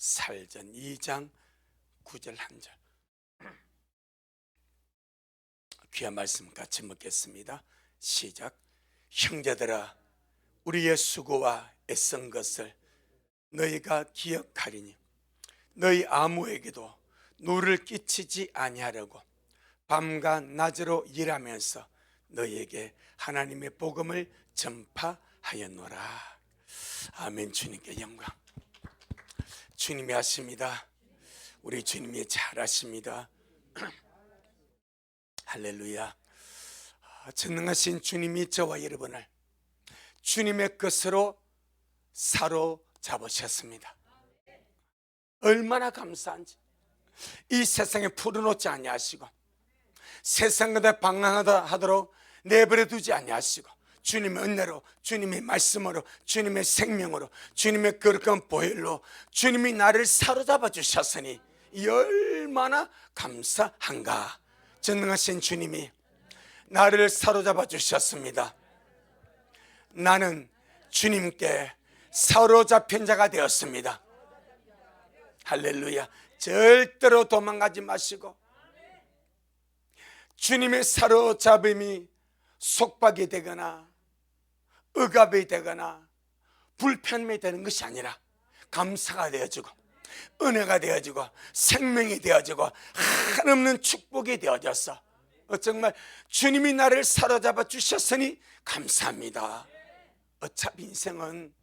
살전 2장 9절 1절. 귀한 말씀 같이 먹겠습니다. 시작. 형제들아, 우리의 수고와 애쓴 것을 너희가 기억하리니 너희 아무에게도 누를 끼치지 아니하려고 밤과 낮으로 일하면서 너희에게 하나님의 복음을 전파하였노라. 아멘. 주님께 영광. 주님이 하십니다. 우리 주님이 잘하십니다. 할렐루야. 전능하신 주님이 저와 여러분을 주님의 것으로 사로잡으셨습니다. 얼마나 감사한지. 이 세상에 풀어놓지 아니하시고 세상보다 방황하다 하도록 내버려 두지 아니하시고 주님의 은혜로, 주님의 말씀으로, 주님의 생명으로, 주님의 거룩한 보혈로 주님이 나를 사로잡아 주셨으니 이 얼마나 감사한가. 전능하신 주님이 나를 사로잡아 주셨습니다. 나는 주님께 사로잡힌 자가 되었습니다. 할렐루야. 절대로 도망가지 마시고 주님의 사로잡음이 속박이 되거나 억압이 되거나 불편함이 되는 것이 아니라 감사가 되어지고 은혜가 되어지고 생명이 되어지고 한없는 축복이 되어져서 정말 주님이 나를 사로잡아 주셨으니 감사합니다. 어차피 인생은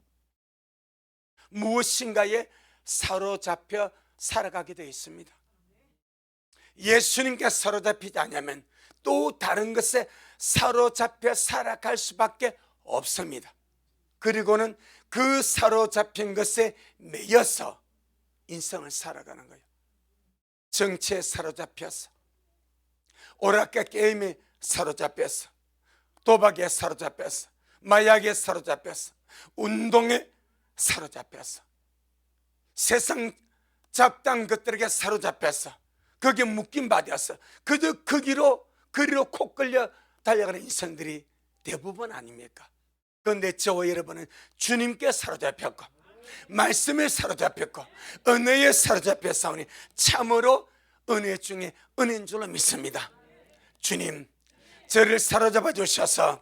무엇인가에 사로잡혀 살아가게 되어 있습니다. 예수님께 사로잡히지 않으면 또 다른 것에 사로잡혀 살아갈 수밖에 없습니다. 그리고는 그 사로잡힌 것에 매여서 인생을 살아가는 거예요. 정치에 사로잡혀서, 오락가 게임에 사로잡혀서, 도박에 사로잡혀서, 마약에 사로잡혀서, 운동에 사로잡혀서, 세상 잡다한 것들에게 사로잡혀서 거기에 묶임 받아서 그저 거기로 콕 끌려 달려가는 인생들이 대부분 아닙니까? 그런데 저와 여러분은 주님께 사로잡혔고 말씀에 사로잡혔고 은혜에 사로잡혔사오니 참으로 은혜 중에 은혜인 줄로 믿습니다. 주님, 저를 사로잡아 주셔서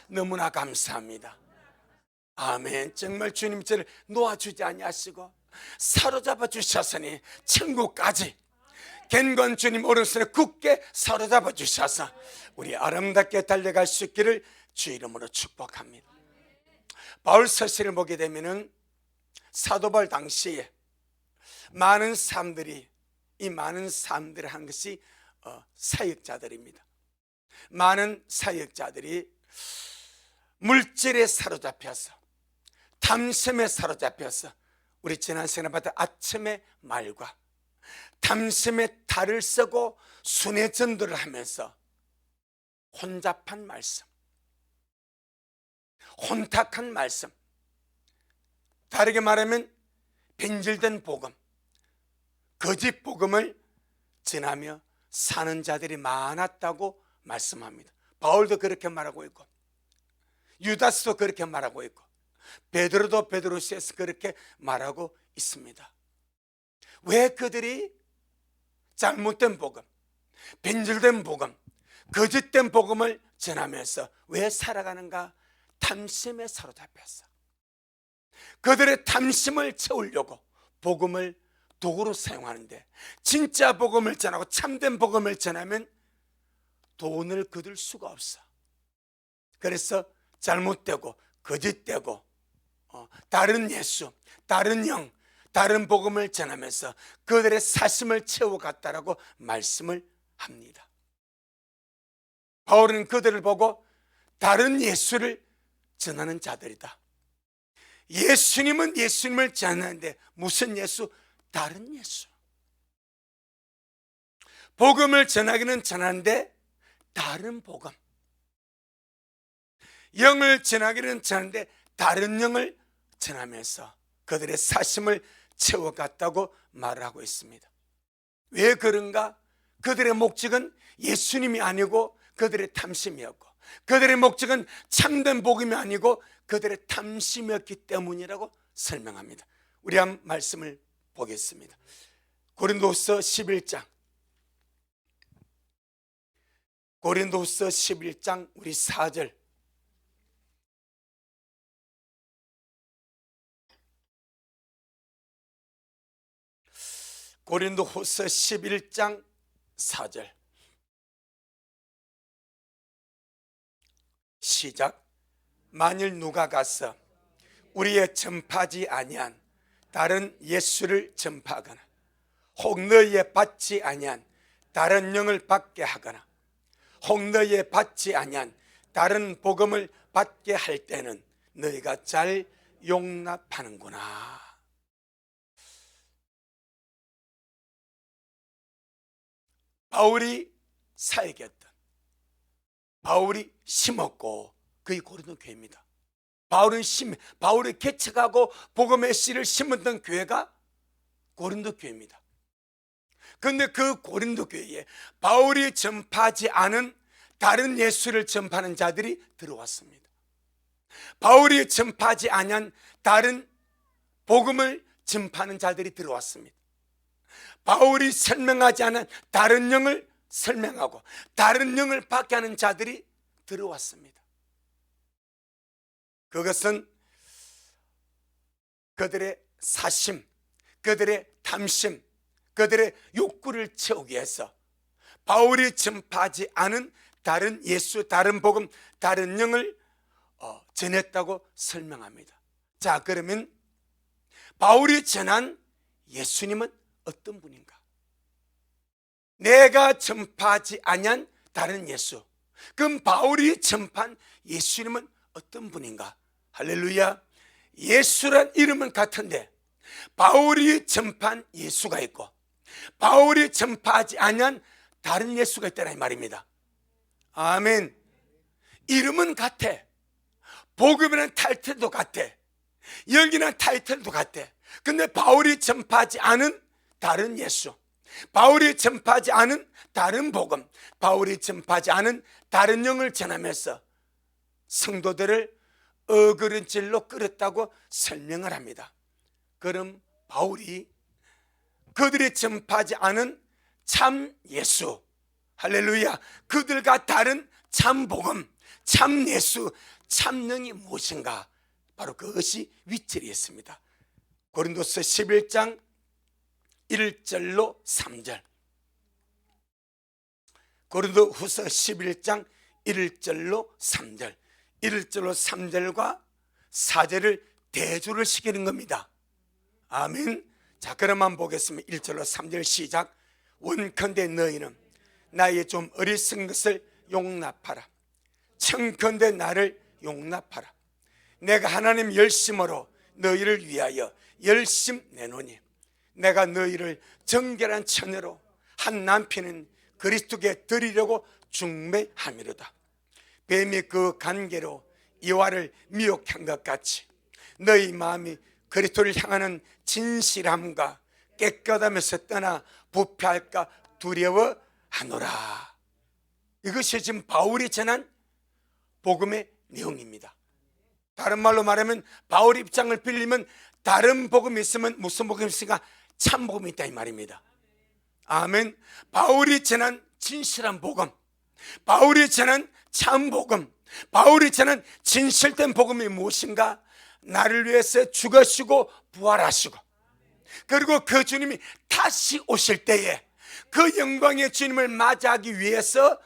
너무나 감사합니다. 아멘. 정말 주님 저를 놓아주지 아니하시고 사로잡아 주셨으니 천국까지 겐건 주님 오른손에 굳게 사로잡아 주셔서 우리 아름답게 달려갈 수 있기를 주 이름으로 축복합니다. 바울 서신을 보게 되면은 사도 바울 당시에 많은 사람들이 한 것이 사역자들입니다. 많은 사역자들이 물질에 사로잡혀서 탐심에 사로잡혀서 우리 지난 시간에 봤던 아침의 말과 탐심의 달을 쓰고 순회 전도를 하면서 혼잡한 말씀, 혼탁한 말씀, 다르게 말하면 변질된 복음, 거짓 복음을 전하며 사는 자들이 많았다고 말씀합니다. 바울도 그렇게 말하고 있고 유다스도 그렇게 말하고 있고 베드로도 베드로서에서 그렇게 말하고 있습니다. 왜 그들이 잘못된 복음, 변질된 복음, 거짓된 복음을 전하면서 왜 살아가는가? 탐심에 사로잡혔어. 그들의 탐심을 채우려고 복음을 도구로 사용하는데 진짜 복음을 전하고 참된 복음을 전하면 돈을 거둘 수가 없어. 그래서 잘못되고 거짓되고 다른 예수, 다른 영, 다른 복음을 전하면서 그들의 사심을 채워갔다라고 말씀을 합니다. 바울은 그들을 보고 다른 예수를 전하는 자들이다. 예수님은 예수님을 전하는데 무슨 예수? 다른 예수. 복음을 전하기는 전하는데 다른 복음. 영을 전하기는 전하는데 다른 영을 전하면서 그들의 사심을 채워갔다고 말을 하고 있습니다. 왜 그런가? 그들의 목적은 예수님이 아니고 그들의 탐심이었고 그들의 목적은 참된 복음이 아니고 그들의 탐심이었기 때문이라고 설명합니다. 우리 한 말씀을 보겠습니다. 고린도후서 11장, 고린도후서 11장 우리 4절. 고린도후서 11장 4절 시작. 만일 누가 가서 우리의 전파하지 아니한 다른 예수를 전파하거나 혹 너희에 받지 아니한 다른 영을 받게 하거나 혹 너희에 받지 아니한 다른 복음을 받게 할 때는 너희가 잘 용납하는구나. 바울이 사역했던, 바울이 심었고 그게 고린도 교회입니다. 바울이 개척하고 복음의 씨를 심었던 교회가 고린도 교회입니다. 그런데 그 고린도 교회에 바울이 전파하지 않은 다른 예수를 전파하는 자들이 들어왔습니다. 바울이 전파하지 않은 다른 복음을 전파하는 자들이 들어왔습니다. 바울이 설명하지 않은 다른 영을 설명하고 다른 영을 받게 하는 자들이 들어왔습니다. 그것은 그들의 사심, 그들의 탐심, 그들의 욕구를 채우기 위해서 바울이 전파하지 않은 다른 예수, 다른 복음, 다른 영을 전했다고 설명합니다. 자, 그러면 바울이 전한 예수님은 어떤 분인가? 내가 전파하지 아니한 다른 예수. 그럼 바울이 전파한 예수님은 어떤 분인가? 할렐루야. 예수란 이름은 같은데 바울이 전파한 예수가 있고 바울이 전파하지 아니한 다른 예수가 있다는 말입니다. 아멘. 이름은 같아. 복음이라는 타이틀도 같아. 열기라는 타이틀도 같아. 근데 바울이 전파하지 않은 다른 예수, 바울이 전파하지 않은 다른 복음, 바울이 전파하지 않은 다른 영을 전하면서 성도들을 어그른질로 끌었다고 설명을 합니다. 그럼 바울이 그들이 전파하지 않은 참 예수, 할렐루야, 그들과 다른 참 복음, 참 예수, 참 영이 무엇인가? 바로 그것이 윗절에 있습니다. 고린도서 11장 1절로 3절. 고린도후서 11장 1절로 3절. 1절로 3절과 4절을 대조를 시키는 겁니다. 아멘. 자, 그러면 보겠습니다. 1절로 3절 시작. 원컨대 너희는 나의 좀 어리석은 것을 용납하라. 청컨대 나를 용납하라. 내가 하나님 열심으로 너희를 위하여 열심 내노니 내가 너희를 정결한 처녀로 한 남편은 그리스도께 드리려고 중매함이로다. 뱀이 그 관계로 이와를 미혹한 것 같이 너희 마음이 그리스도를 향하는 진실함과 깨끗함에서 떠나 부패할까 두려워하노라. 이것이 지금 바울이 전한 복음의 내용입니다. 다른 말로 말하면 바울 입장을 빌리면 다른 복음이 있으면 무슨 복음이 있으니까 참 복음이 있다 이 말입니다. 아멘. 바울이 전한 진실한 복음, 바울이 전한 참 복음, 바울이 전한 진실된 복음이 무엇인가? 나를 위해서 죽으시고 부활하시고 그리고 그 주님이 다시 오실 때에 그 영광의 주님을 맞이하기 위해서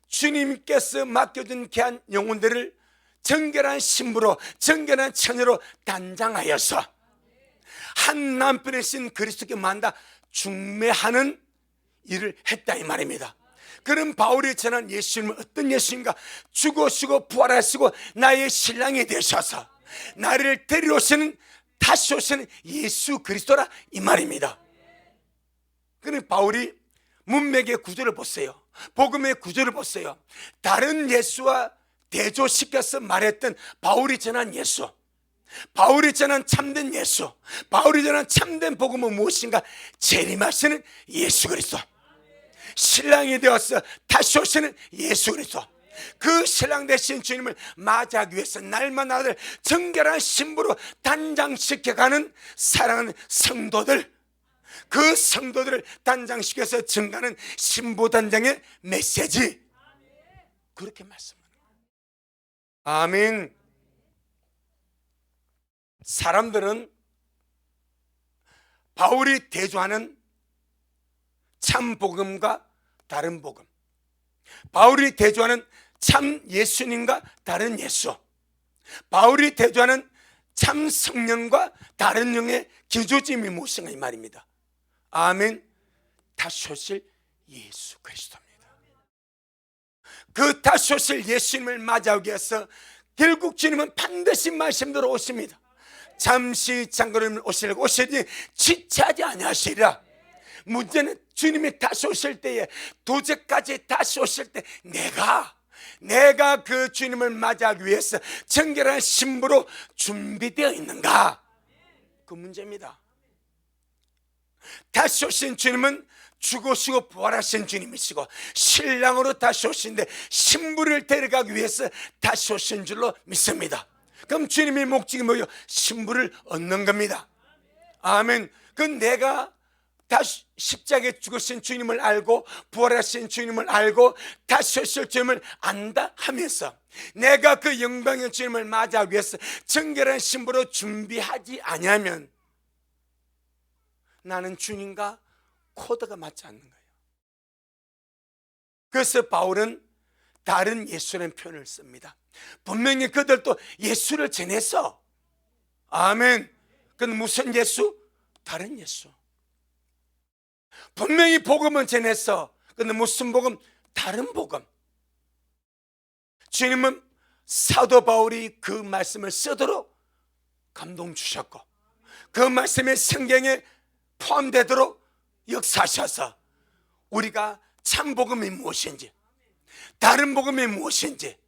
주님께서 맡겨준 귀한 영혼들을 정결한 신부로, 정결한 처녀로 단장하여서 한 남편의 신 그리스도께 만나 중매하는 일을 했다 이 말입니다. 그럼 바울이 전한 예수님은 어떤 예수인가? 죽으시고 부활하시고 나의 신랑이 되셔서 나를 데려오시는, 다시 오시는 예수 그리스도라 이 말입니다. 그럼 바울이 문맥의 구조를 보세요. 복음의 구조를 보세요. 다른 예수와 대조시켜서 말했던 바울이 전한 예수, 바울이 전한 참된 예수, 바울이 전한 참된 복음은 무엇인가? 재림하시는 예수 그리스도, 신랑이 되어서 다시 오시는 예수 그리스도, 그 신랑 되신 주님을 맞이하기 위해서 날마다 정결한 신부로 단장시켜가는 사랑하는 성도들, 그 성도들을 단장시켜서 증가하는 신부 단장의 메시지, 그렇게 말씀합니다. 아멘. 사람들은 바울이 대조하는 참 복음과 다른 복음, 바울이 대조하는 참 예수님과 다른 예수, 바울이 대조하는 참 성령과 다른 영의 기조점이 무엇인가 이 말입니다. 아멘. 다시 오실 예수 그리스도입니다. 그 다시 오실 예수님을 맞이하기 위해서 결국 주님은 반드시 말씀대로 오십니다. 잠시 잠깐 오시려고 오시니 지체하지 아니하시리라. 문제는 주님이 다시 오실 때에, 도저까지 다시 오실 때 내가 그 주님을 맞이하기 위해서 정결한 신부로 준비되어 있는가, 그 문제입니다. 다시 오신 주님은 죽으시고 부활하신 주님이시고 신랑으로 다시 오신데 신부를 데려가기 위해서 다시 오신 줄로 믿습니다. 그럼 주님의 목적이 뭐예요? 신부를 얻는 겁니다. 아멘. 그 내가 다시 십자가에 죽으신 주님을 알고 부활하신 주님을 알고 다시 오실 주님을 안다 하면서 내가 그 영광의 주님을 맞이하기 위해서 정결한 신부로 준비하지 아니하면 나는 주님과 코드가 맞지 않는 거예요. 그래서 바울은 다른 예수라는 표현을 씁니다. 분명히 그들도 예수를 전했어. 아멘. 그건 무슨 예수? 다른 예수. 분명히 복음은 전했어. 근데 무슨 복음? 다른 복음. 주님은 사도 바울이 그 말씀을 쓰도록 감동 주셨고 그 말씀이 성경에 포함되도록 역사하셔서 우리가 참 복음이 무엇인지 다른 복음이 무엇인지,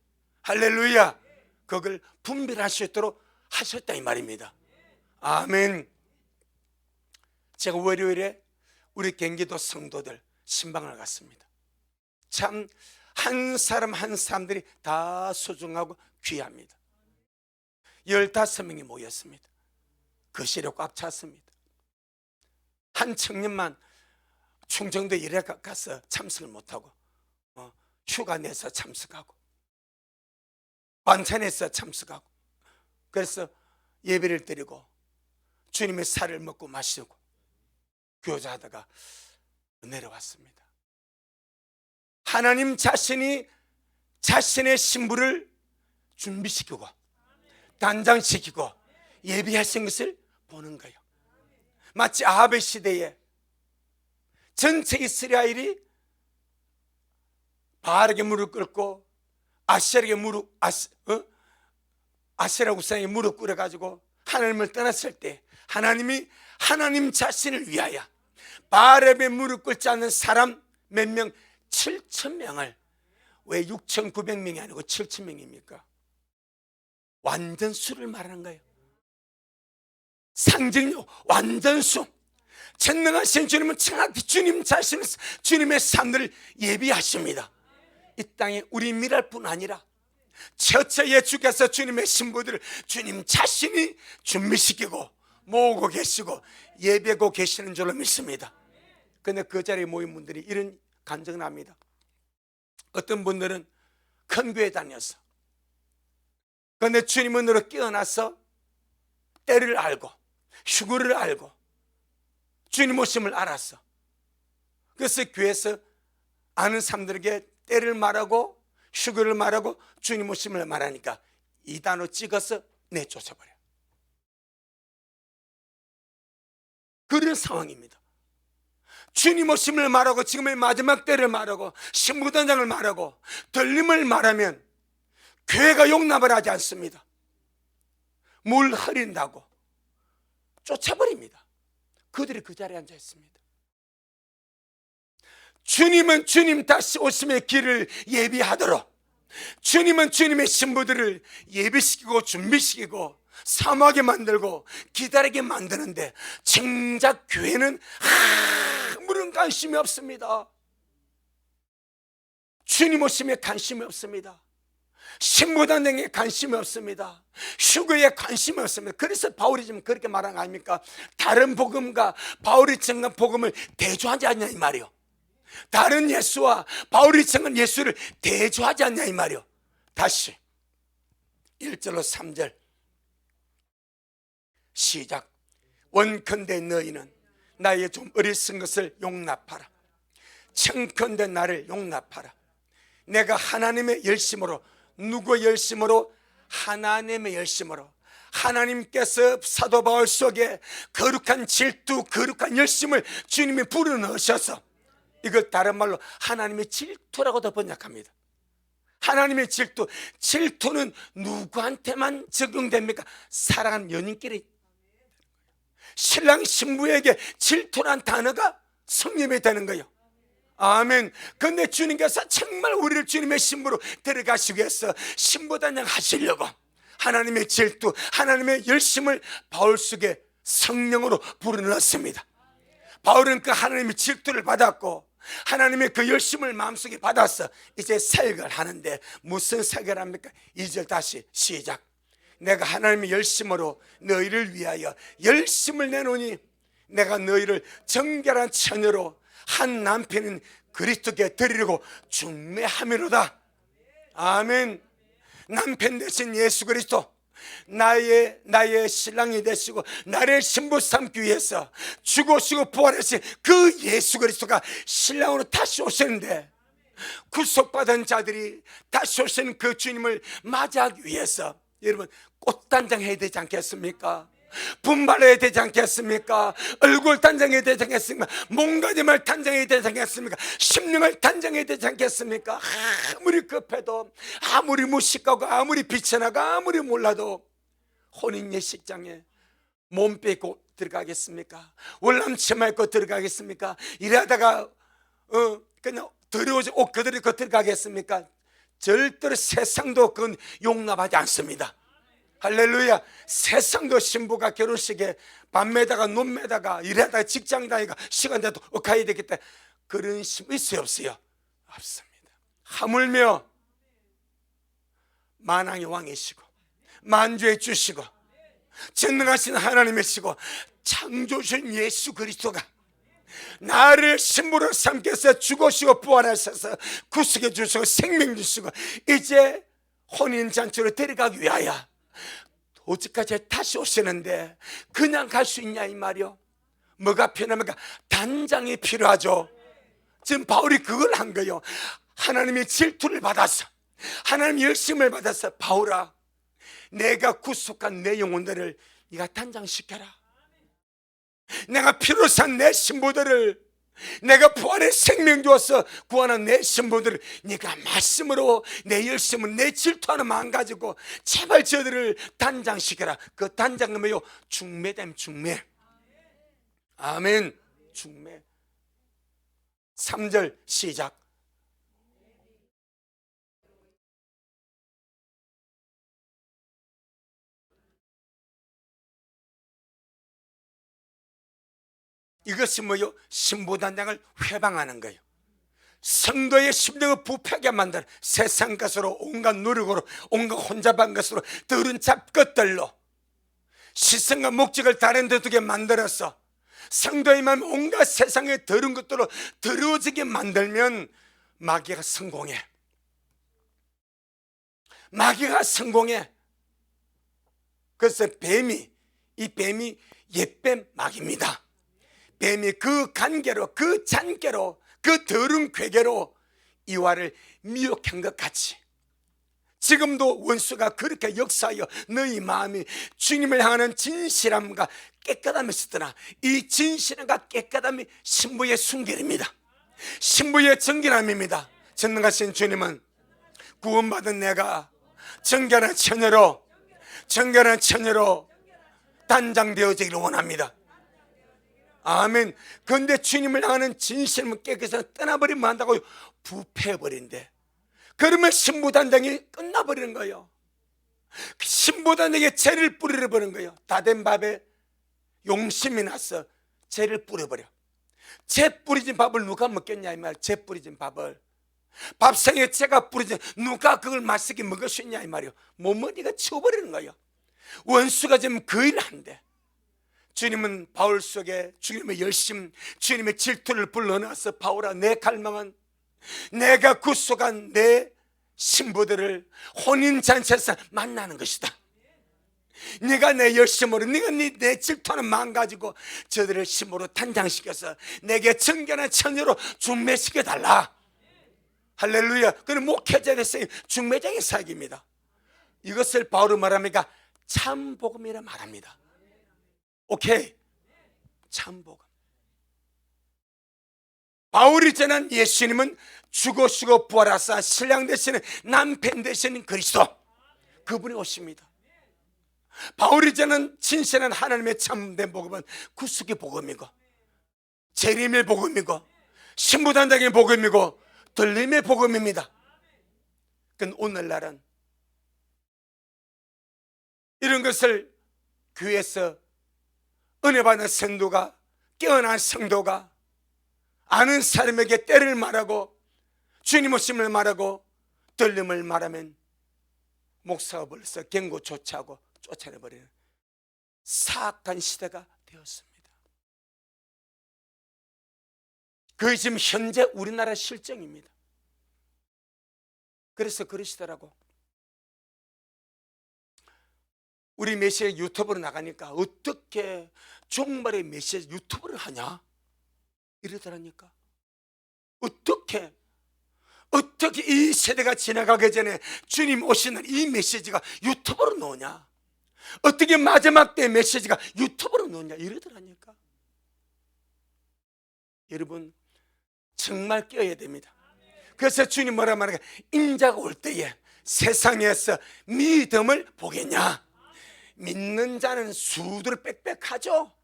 할렐루야, 그걸 분별할 수 있도록 하셨다 이 말입니다. 아멘. 제가 월요일에 우리 경기도 성도들 신방을 갔습니다. 참 한 사람 한 사람들이 다 소중하고 귀합니다. 15명이 모였습니다. 거실에 꽉 찼습니다. 한 청년만 충청도 일에 가서 참석을 못하고 휴가 내서 참석하고 반찬해서 참석하고, 그래서 예배를 드리고 주님의 살을 먹고 마시고 교제하다가 내려왔습니다. 하나님 자신이 자신의 신부를 준비시키고 단장시키고 예비하신 것을 보는 거예요. 마치 아합의 시대에 전체 이스라엘이 바알에게 무릎 꿇고 아세라에게 아세라 우상에 무릎 꿇어가지고 하나님을 떠났을 때 하나님이 하나님 자신을 위하여 바알에게 무릎 꿇지 않는 사람 몇 명? 7,000명을, 왜 6,900명이 아니고 7,000명입니까? 완전수를 말하는 거예요. 상징력, 완전수. 전능하신 주님은 정확히 주님 자신을, 주님의 삶들을 예비하십니다. 이 땅에 우리 미랄 뿐 아니라 처처에 주께서 주님의 신부들을 주님 자신이 준비시키고 모으고 계시고 예배하고 계시는 줄로 믿습니다. 그런데 그 자리에 모인 분들이 이런 간증을 합니다. 어떤 분들은 큰 교회 다녀서, 그런데 주님은 너로 깨어나서 때를 알고 휴거를 알고 주님 오심을 알았어. 그래서 교회에서 아는 사람들에게 때를 말하고 휴거를 말하고 주님 오심을 말하니까 이 단어 찍어서 내쫓아버려. 그런 상황입니다. 주님 오심을 말하고 지금의 마지막 때를 말하고 신부단장을 말하고 들림을 말하면 교회가 용납을 하지 않습니다. 물 흐린다고 쫓아버립니다. 그들이 그 자리에 앉아 있습니다. 주님은 주님 다시 오심의 길을 예비하도록, 주님은 주님의 신부들을 예비시키고 준비시키고 사모하게 만들고 기다리게 만드는데 정작 교회는 아무런 관심이 없습니다. 주님 오심에 관심이 없습니다. 신부단장에 관심이 없습니다. 휴거에 관심이 없습니다. 그래서 바울이 지금 그렇게 말한 거 아닙니까? 다른 복음과 바울이 전한 복음을 대조하지 않냐 이 말이요. 다른 예수와 바울이 전한 예수를 대조하지 않냐 이 말이요. 다시 1절로 3절 시작. 원컨대 너희는 나의 좀 어리석은 것을 용납하라. 청컨대 나를 용납하라. 내가 하나님의 열심으로, 누구 열심으로? 하나님의 열심으로, 하나님께서 사도 바울 속에 거룩한 질투, 거룩한 열심을 주님이 불어넣으셔서, 이걸 다른 말로 하나님의 질투라고도 번역합니다. 하나님의 질투. 질투는 누구한테만 적용됩니까? 사랑하는 연인끼리. 신랑 신부에게 질투란 단어가 성립이 되는 거예요. 아멘. 근데 주님께서 정말 우리를 주님의 신부로 데려가시기 위해서 신부단장 하시려고 하나님의 질투, 하나님의 열심을 바울 속에 성령으로 불어넣었습니다. 바울은 그 하나님의 질투를 받았고 하나님의 그 열심을 마음속에 받아서 이제 사역을 하는데, 무슨 사역을 합니까? 2절 다시 시작. 내가 하나님의 열심으로 너희를 위하여 열심을 내노니 내가 너희를 정결한 처녀로 한 남편인 그리스도께 드리려고 중매함이로다. 아멘. 남편 되신 예수 그리스도, 나의 신랑이 되시고 나를 신부 삼기 위해서 죽으시고 부활하신 그 예수 그리스도가 신랑으로 다시 오셨는데, 구속받은 자들이 다시 오시는 그 주님을 맞이하기 위해서 여러분 꽃단장 해야 되지 않겠습니까? 분발해야 되지 않겠습니까? 얼굴 단장해야 되지 않겠습니까? 몸가짐을 단장해야 되지 않겠습니까? 심령을 단장해야 되지 않겠습니까? 아무리 급해도, 아무리 무식하고, 아무리 비천하고, 아무리 몰라도 혼인 예식장에 몸 빼고 들어가겠습니까? 월남 치마 입고 들어가겠습니까? 이러다가 그냥 더러워진 옷 그대로 입고 들어가겠습니까? 절대로 세상도 그건 용납하지 않습니다. 할렐루야. 세상도 신부가 결혼식에 밤매다가 논매다가 일하다가 직장 다니가 시간 돼도 가야 되겠다, 그런 신부 있어요 없어요? 없습니다. 하물며 만왕의 왕이시고 만주의 주시고 전능하신 하나님이시고 창조주신 예수 그리스도가 나를 신부로 삼켜서 죽으시고 부활하셔서 구속해 주시고 생명 주시고 이제 혼인잔치로 데려가기 위하여 도지까지 다시 오시는데 그냥 갈 수 있냐 이 말이요. 뭐가 필요합니까? 단장이 필요하죠. 지금 바울이 그걸 한 거예요. 하나님의 질투를 받아서, 하나님의 열심을 받아서, 바울아, 내가 구속한 내 영혼들을 네가 단장시켜라. 내가 피로 산 내 신부들을, 내가 부활의 생명 주어서 구원한 내 신부들을 네가 말씀으로 내 열심을, 내 질투하는 마음 가지고 제발 저들을 단장시켜라. 그 단장은 뭐요? 중매됨, 중매. 아멘. 중매. 3절 시작. 이것이 뭐요? 신부단장을 회방하는 거예요. 성도의 심령을 부패하게 만드는, 세상 것으로, 온갖 노력으로, 온갖 혼잡한 것으로, 더러운 잡것들로 시선과 목적을 다른 데 두게 만들어서 성도의 마음 온갖 세상의 더러운 것들로 더러워지게 만들면 마귀가 성공해. 마귀가 성공해. 그래서 이 뱀이 옛뱀 마귀입니다. 뱀이 그 간계로, 그 잔계로, 그 더러운 괴계로 이와를 미혹한 것 같이 지금도 원수가 그렇게 역사하여 너희 마음이 주님을 향하는 진실함과 깨끗함이 있었더나 이 진실함과 깨끗함이 신부의 순결입니다. 신부의 정결함입니다. 전능하신 주님은 구원받은 내가 정결한 처녀로 단장되어지기를 원합니다. 아멘. 그런데 주님을 향하는 진실은 깨끗해서 떠나버리면 한다고 부패해버린대. 그러면 신부단장이 끝나버리는 거예요. 신부단장에게 죄를 뿌려버리는 거예요. 다 된 밥에 용심이 나서 죄를 뿌려버려. 죄 뿌리진 밥을 누가 먹겠냐 이 말. 죄 뿌리진 밥을 밥상에 째가 뿌려져 누가 그걸 맛있게 먹을 수 있냐 이 말이요. 몸머리가 치워버리는 거예요. 원수가 지금 그 일을 한대. 주님은 바울 속에 주님의 열심, 주님의 질투를 불러넣어서 바울아, 내 갈망은 내가 구속한 내 신부들을 혼인잔치에서 만나는 것이다. 네가 내 열심으로, 네가 내 질투하는 마음 가지고 저들을 신부로 단장시켜서 내게 정결한 처녀로 중매시켜달라. 할렐루야. 그는 목회자의 사역, 중매장의 사역입니다. 이것을 바울은 말합니까? 참복음이라 말합니다. 오케이, 참복음. 바울이 전한 예수님은 죽으시고 부활하사 신랑 되시는 남편 되시는 그리스도, 그분이 오십니다. 바울이 전한 진실한 하나님의 참된 복음은 구속의 복음이고 재림의 복음이고 신부단장의 복음이고 들림의 복음입니다. 그건 오늘날은 이런 것을 교회에서 은혜 받는 성도가, 깨어난 성도가 아는 사람에게 때를 말하고 주님 오심을 말하고 들림을 말하면 목사가 벌써 경고 조치하고 쫓아내버리는 사악한 시대가 되었습니다. 그게 지금 현재 우리나라 실정입니다. 그래서 그러시더라고. 우리 메시지 유튜브로 나가니까 어떻게 종말의 메시지 유튜브를 하냐 이러더라니까. 어떻게 이 세대가 지나가기 전에 주님 오시는 이 메시지가 유튜브로 나오냐, 어떻게 마지막 때 메시지가 유튜브로 나오냐 이러더라니까. 여러분 정말 깨어야 됩니다. 그래서 주님 뭐라 말하냐, 인자가 올 때에 세상에서 믿음을 보겠냐. 믿는 자는 수두를 빽빽하죠.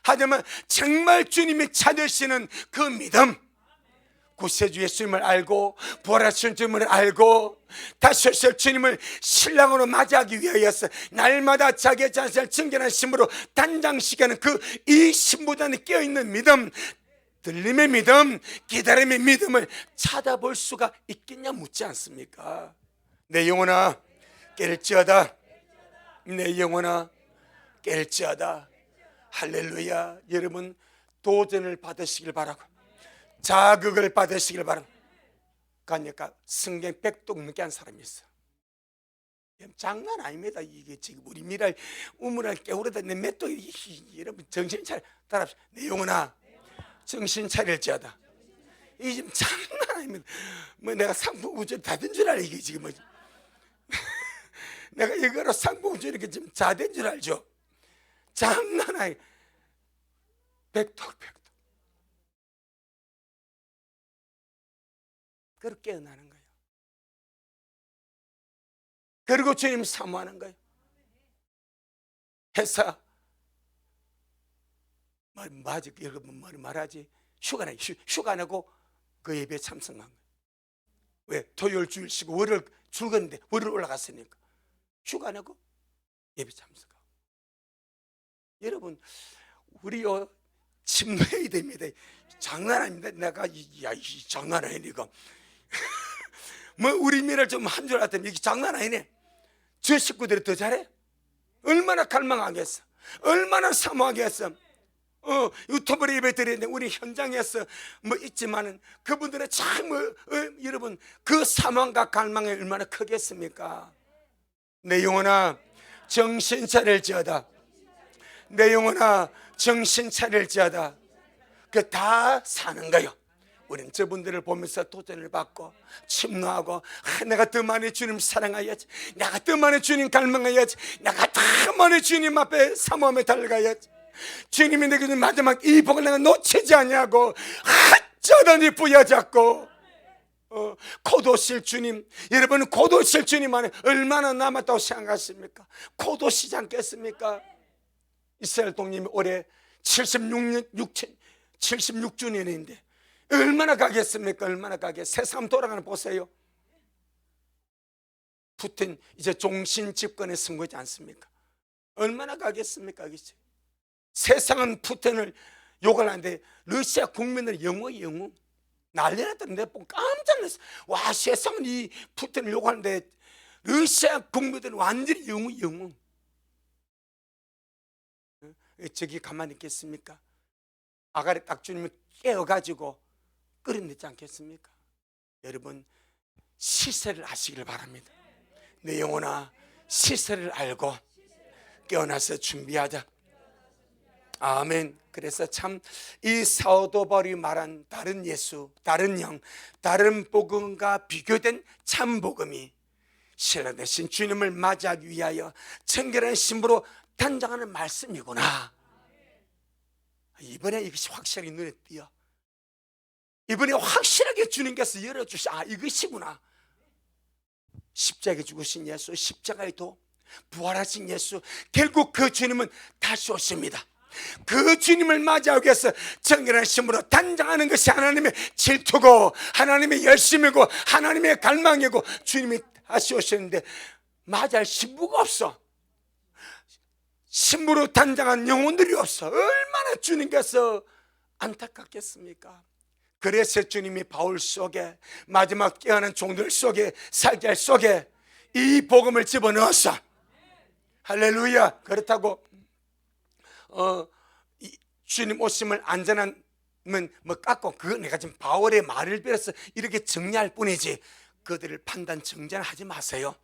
하지만 정말 주님이 찾으시는 그 믿음, 구세주 예수님을 알고 부활하신 주님을 알고 다시 오실 주님을 신랑으로 맞이하기 위하여서 날마다 자기의 자신을 정결한 신부로 단장시키는 그 이 신부단에 깨어있는 믿음, 들림의 믿음, 기다림의 믿음을 찾아볼 수가 있겠냐 묻지 않습니까? 내 영혼아 깰지어다, 내 영혼아 깰지어다. 할렐루야. 여러분 도전을 받으시길 바라고 자극을 받으시길 바랍니다. 그러니까 성경 100독 넘게 한 사람이 있어. 장난 아닙니다. 이게 지금 우리 미랄 우물을 깨우려다 내 몇 독, 여러분 정신 차려. 따라합시다. 내 영혼아 정신 차릴지어다. 이게 지금 장난 아닙니다. 뭐 내가 상품 우주 다 된 줄 알아. 이게 지금 뭐 내가 이거로 상품 우주 이렇게 지금 다 된 줄 알죠. 장난 아니. 100독. 그렇게 깨어나는 거예요. 그리고 주님 사모하는 거예요. 회사 맞아, 여러분 말하지. 휴가 내고 그 예배에 참석한 거예요. 왜? 토요일 주일 쉬고 월요일 출근인데 월요일 올라갔으니까 휴가 내고 예배 참석하고. 여러분 우리요 침노해야 됩니다. 장난 아닙니다. 내가 이 장난 아니네 이거. 뭐 우리 미를 좀 한 줄 알았더니 이게 장난 아니네. 저 식구들이 더 잘해? 얼마나 갈망하겠어, 얼마나 사모하겠어. 유튜브로 예배 드리는데 우리 현장에서 뭐 있지만은 그분들은 참 여러분 그 사모함과 갈망이 얼마나 크겠습니까? 내 영혼아 정신 차릴지어다. 내 영혼아 정신 차릴지어다. 그 다 사는 거요. 우리는 저분들을 보면서 도전을 받고 침노하고 내가 더 많이 주님 사랑해야지, 내가 더 많이 주님 갈망해야지, 내가 더 많이 주님 앞에 사모함에 달려가야지. 주님이 내게 준 마지막 이 복을 내가 놓치지 않냐고 어쩌더니 부여잡고 고도실 주님. 여러분 고도실 주님 안에 얼마나 남았다고 생각하십니까? 고도시지 않겠습니까? 이스라엘 동님이 올해 76주년인데 얼마나 가겠습니까? 얼마나 가겠. 세상 돌아가는 보세요. 푸틴 이제 종신 집권에 선거하지 않습니까? 얼마나 가겠습니까? 그치? 세상은 푸틴을 욕을 하는데 러시아 국민은 영웅이 영웅. 난리 났던데 깜짝 놀랐어. 와, 세상은 이 푸틴을 욕하는데 러시아 국민들은 완전히 영웅. 저기 가만히 있겠습니까? 아가리 딱 주님을 깨워가지고 끌어냈지 않겠습니까? 여러분, 시세를 아시길 바랍니다. 내 영혼아, 시세를 알고 깨어나서 준비하자. 아멘. 그래서 참 이 사도 바울이 말한 다른 예수, 다른 영, 다른 복음과 비교된 참 복음이 신라 대신 주님을 맞이하기 위하여 청결한 신부로 단장하는 말씀이구나. 이번에 이것이 확실하게 눈에 띄어. 이번에 확실하게 주님께서 열어주시, 이것이구나. 십자가에 죽으신 예수, 십자가에 도 부활하신 예수, 결국 그 주님은 다시 오십니다. 그 주님을 맞이하기 위해서 정결한 신부로 단장하는 것이 하나님의 질투고 하나님의 열심이고 하나님의 갈망이고, 주님이 다시 오셨는데 맞이할 신부가 없어. 신부로 단장한 영혼들이 없어. 얼마나 주님께서 안타깝겠습니까? 그래서 주님이 바울 속에, 마지막 깨어난 종들 속에, 살잘 속에 이 복음을 집어넣었어. 할렐루야. 그렇다고 주님 오심을 안전한 뭐 깎고, 그거 내가 지금 바울의 말을 빌어서 이렇게 정리할 뿐이지 그들을 판단 정죄하지 마세요.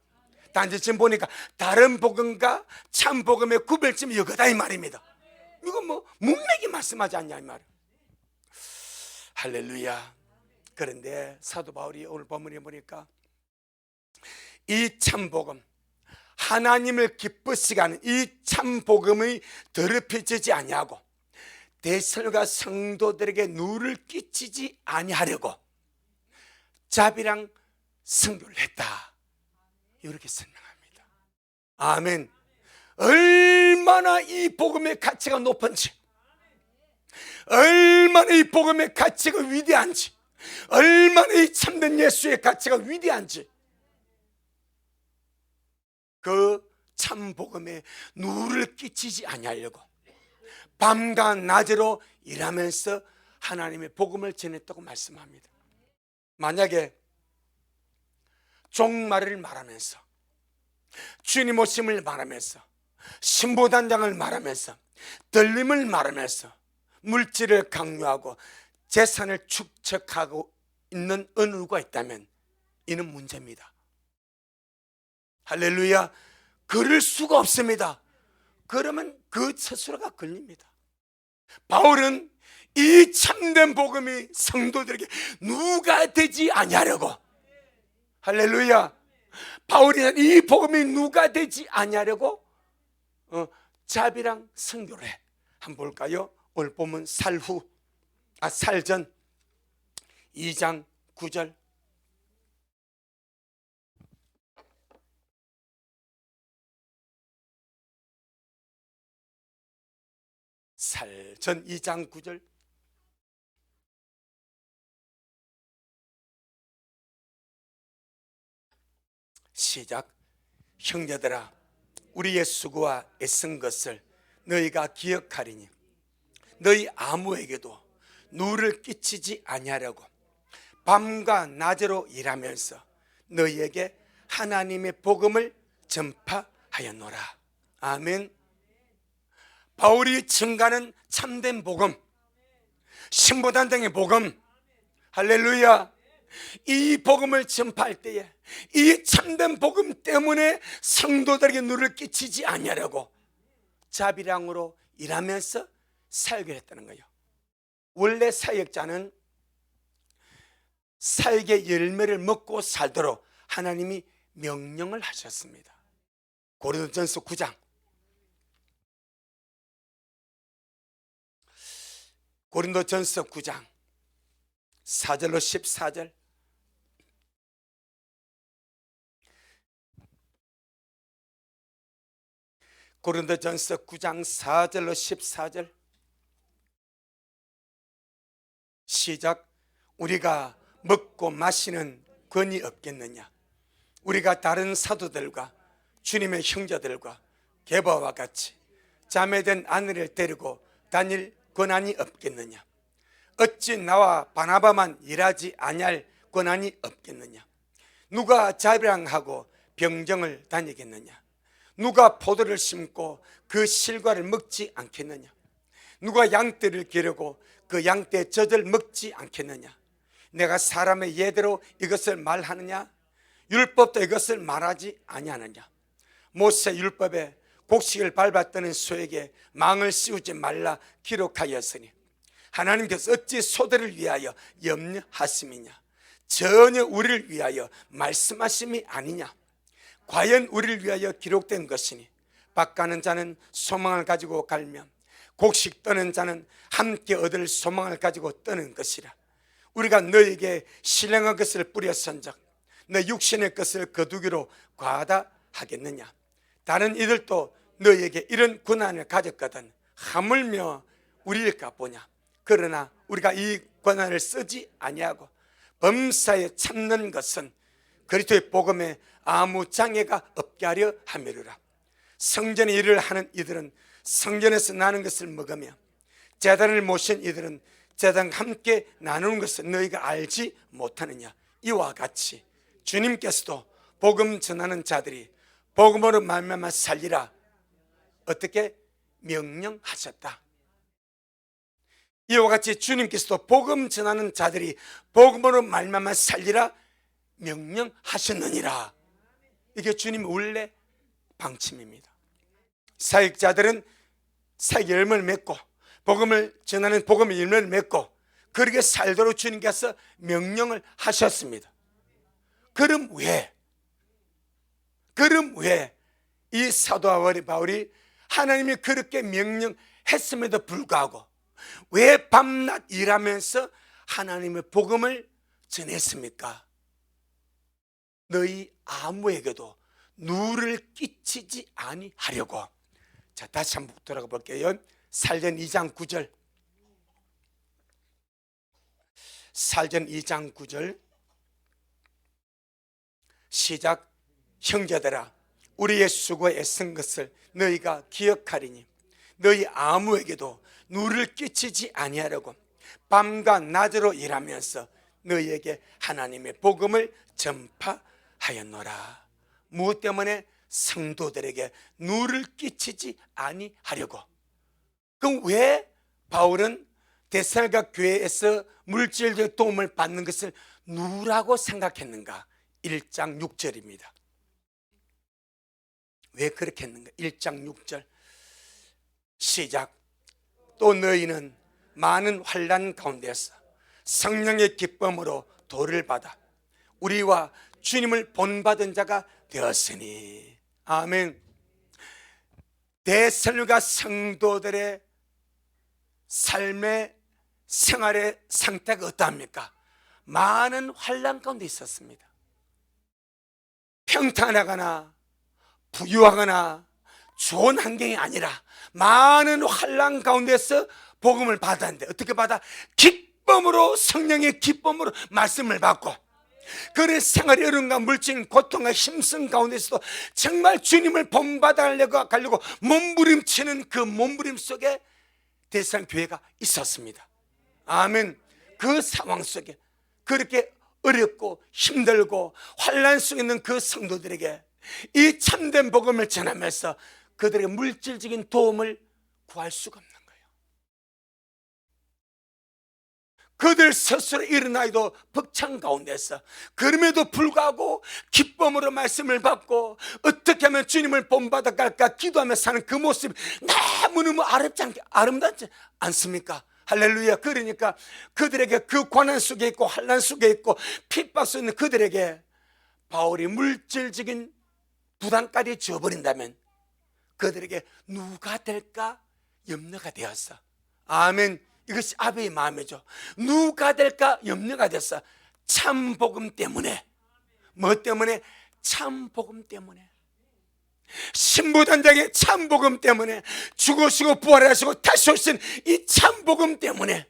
단지 지금 보니까 다른 복음과 참 복음의 구별점이 이거다 이 말입니다. 이거 뭐 문맥이 말씀하지 않냐 이 말이에요. 할렐루야. 그런데 사도 바울이 오늘 본문에 보니까 이 참 복음, 하나님을 기쁘시게 하는 이 참 복음이 더럽혀지지 아니하고 대설과 성도들에게 누를 끼치지 아니하려고 자비랑 선교를 했다, 이렇게 설명합니다. 아멘. 얼마나 이 복음의 가치가 높은지, 얼마나 이 복음의 가치가 위대한지, 얼마나 이 참된 예수의 가치가 위대한지, 그 참 복음에 누를 끼치지 아니하려고 밤과 낮으로 일하면서 하나님의 복음을 전했다고 말씀합니다. 만약에 종말을 말하면서, 주님 오심을 말하면서, 신부단장을 말하면서, 들림을 말하면서 물질을 강요하고 재산을 축적하고 있는 어느 누가 있다면 이는 문제입니다. 할렐루야. 그럴 수가 없습니다. 그러면 그 스스로가 걸립니다. 바울은 이 참된 복음이 성도들에게 누가 되지 아니하려고, 할렐루야, 바울이 이 복음이 누가 되지 아니하려고 자비랑 선교를 해. 한번 볼까요? 오늘 보면 살전 2장 9절. 살전 2장 9절. 시작. 형제들아, 우리의 수고와 애쓴 것을 너희가 기억하리니 너희 아무에게도 누를 끼치지 아니하려고 밤과 낮으로 일하면서 너희에게 하나님의 복음을 전파하였노라. 아멘. 바울이 증가하는 참된 복음, 신부단장의 복음, 할렐루야, 이 복음을 전파할 때에 이 참된 복음 때문에 성도들에게 누를 끼치지 아니하려고 자비랑으로 일하면서 사역을 했다는 거예요. 원래 사역자는 사역의 열매를 먹고 살도록 하나님이 명령을 하셨습니다. 고린도전서 9장, 고린도전서 9장 4절로 14절. 고린도전서 9장 4절로 14절. 시작. 우리가 먹고 마시는 권이 없겠느냐? 우리가 다른 사도들과 주님의 형제들과 게바와 같이 자매된 아내를 데리고 다닐 권한이 없겠느냐? 어찌 나와 바나바만 일하지 아니할 권한이 없겠느냐? 누가 자병하고 병정을 다니겠느냐? 누가 포도를 심고 그 실과를 먹지 않겠느냐? 누가 양떼를 기르고 그 양떼 젖을 먹지 않겠느냐? 내가 사람의 예대로 이것을 말하느냐? 율법도 이것을 말하지 아니하느냐? 모세 율법에 곡식을 밟았다는 소에게 망을 씌우지 말라 기록하였으니 하나님께서 어찌 소들을 위하여 염려하심이냐? 전혀 우리를 위하여 말씀하심이 아니냐? 과연 우리를 위하여 기록된 것이니 밭 가는 자는 소망을 가지고 갈며 곡식 떠는 자는 함께 얻을 소망을 가지고 떠는 것이라. 우리가 너에게 신령한 것을 뿌렸은즉 너 육신의 것을 거두기로 과다하겠느냐? 다른 이들도 너에게 이런 권한을 가졌거든 하물며 우리일까 보냐? 그러나 우리가 이 권한을 쓰지 아니하고 범사에 참는 것은 그리스도의 복음에 아무 장애가 없게 하려 함이로라. 성전의 일을 하는 이들은 성전에서 나는 것을 먹으며 제단을 모신 이들은 제단과 함께 나누는 것을 너희가 알지 못하느냐? 이와 같이 주님께서도 복음 전하는 자들이 복음으로 말미암아 살리라 어떻게 명령하셨다. 이와 같이 주님께서도 복음 전하는 자들이 복음으로 말미암아 살리라 명령하셨느니라. 이게 주님의 원래 방침입니다. 사역자들은 사역 열매를 맺고 복음을 전하는 복음의 열매를 맺고 그렇게 살도록 주님께서 명령을 하셨습니다. 그럼 왜 이 사도 바울이 하나님이 그렇게 명령했음에도 불구하고 왜 밤낮 일하면서 하나님의 복음을 전했습니까? 너희 아무에게도 누를 끼치지 아니하려고. 자, 다시 한번 돌아가 볼게요. 살전 2장 9절. 살전 2장 9절 시작. 형제들아 우리의 수고에 애쓴 것을 너희가 기억하리니 너희 아무에게도 누를 끼치지 아니하려고 밤과 낮으로 일하면서 너희에게 하나님의 복음을 전파하였노라. 무엇 때문에? 성도들에게 누를 끼치지 아니하려고. 그럼 왜 바울은 데살로니가 교회에서 물질적 도움을 받는 것을 누라고 생각했는가? 1장 6절입니다. 왜 그렇게 했는가? 1장 6절 시작. 또 너희는 많은 환난 가운데서 성령의 기쁨으로 도를 받아 우리와 주님을 본받은 자가 되었으니. 아멘. 데살로니가 성도들의 삶의 생활의 상태가 어떠합니까? 많은 환난 가운데 있었습니다. 평탄하거나 부유하거나 좋은 환경이 아니라 많은 환난 가운데서 복음을 받았는데 어떻게 받아? 기쁨으로, 성령의 기쁨으로 말씀을 받고 그래 생활의 어려움과 물질 고통과 힘쓰는 가운데서도 정말 주님을 본받아가려고 몸부림치는 그 몸부림 속에 데살로니가 교회가 있었습니다. 아멘. 그 상황 속에 그렇게 어렵고 힘들고 환난 속에 있는 그 성도들에게 이 참된 복음을 전하면서 그들의 물질적인 도움을 구할 수가 없는 거예요. 그들 스스로 일어나기도 벅찬 가운데서 그럼에도 불구하고 기쁨으로 말씀을 받고 어떻게 하면 주님을 본받아갈까 기도하며 사는 그 모습이 너무너무 아름답지 않습니까? 할렐루야. 그러니까 그들에게 그 고난 속에 있고 환난 속에 있고 핍박 속에 있는 그들에게 바울이 물질적인 부담까지 줘버린다면 그들에게 누가 될까 염려가 되었어. 아멘. 이것이 아베의 마음이죠. 누가 될까 염려가 됐어. 참 복음 때문에. 뭐 때문에? 참 복음 때문에. 신부단장의 참 복음 때문에, 죽으시고 부활하시고 다시 오신 이 참 복음 때문에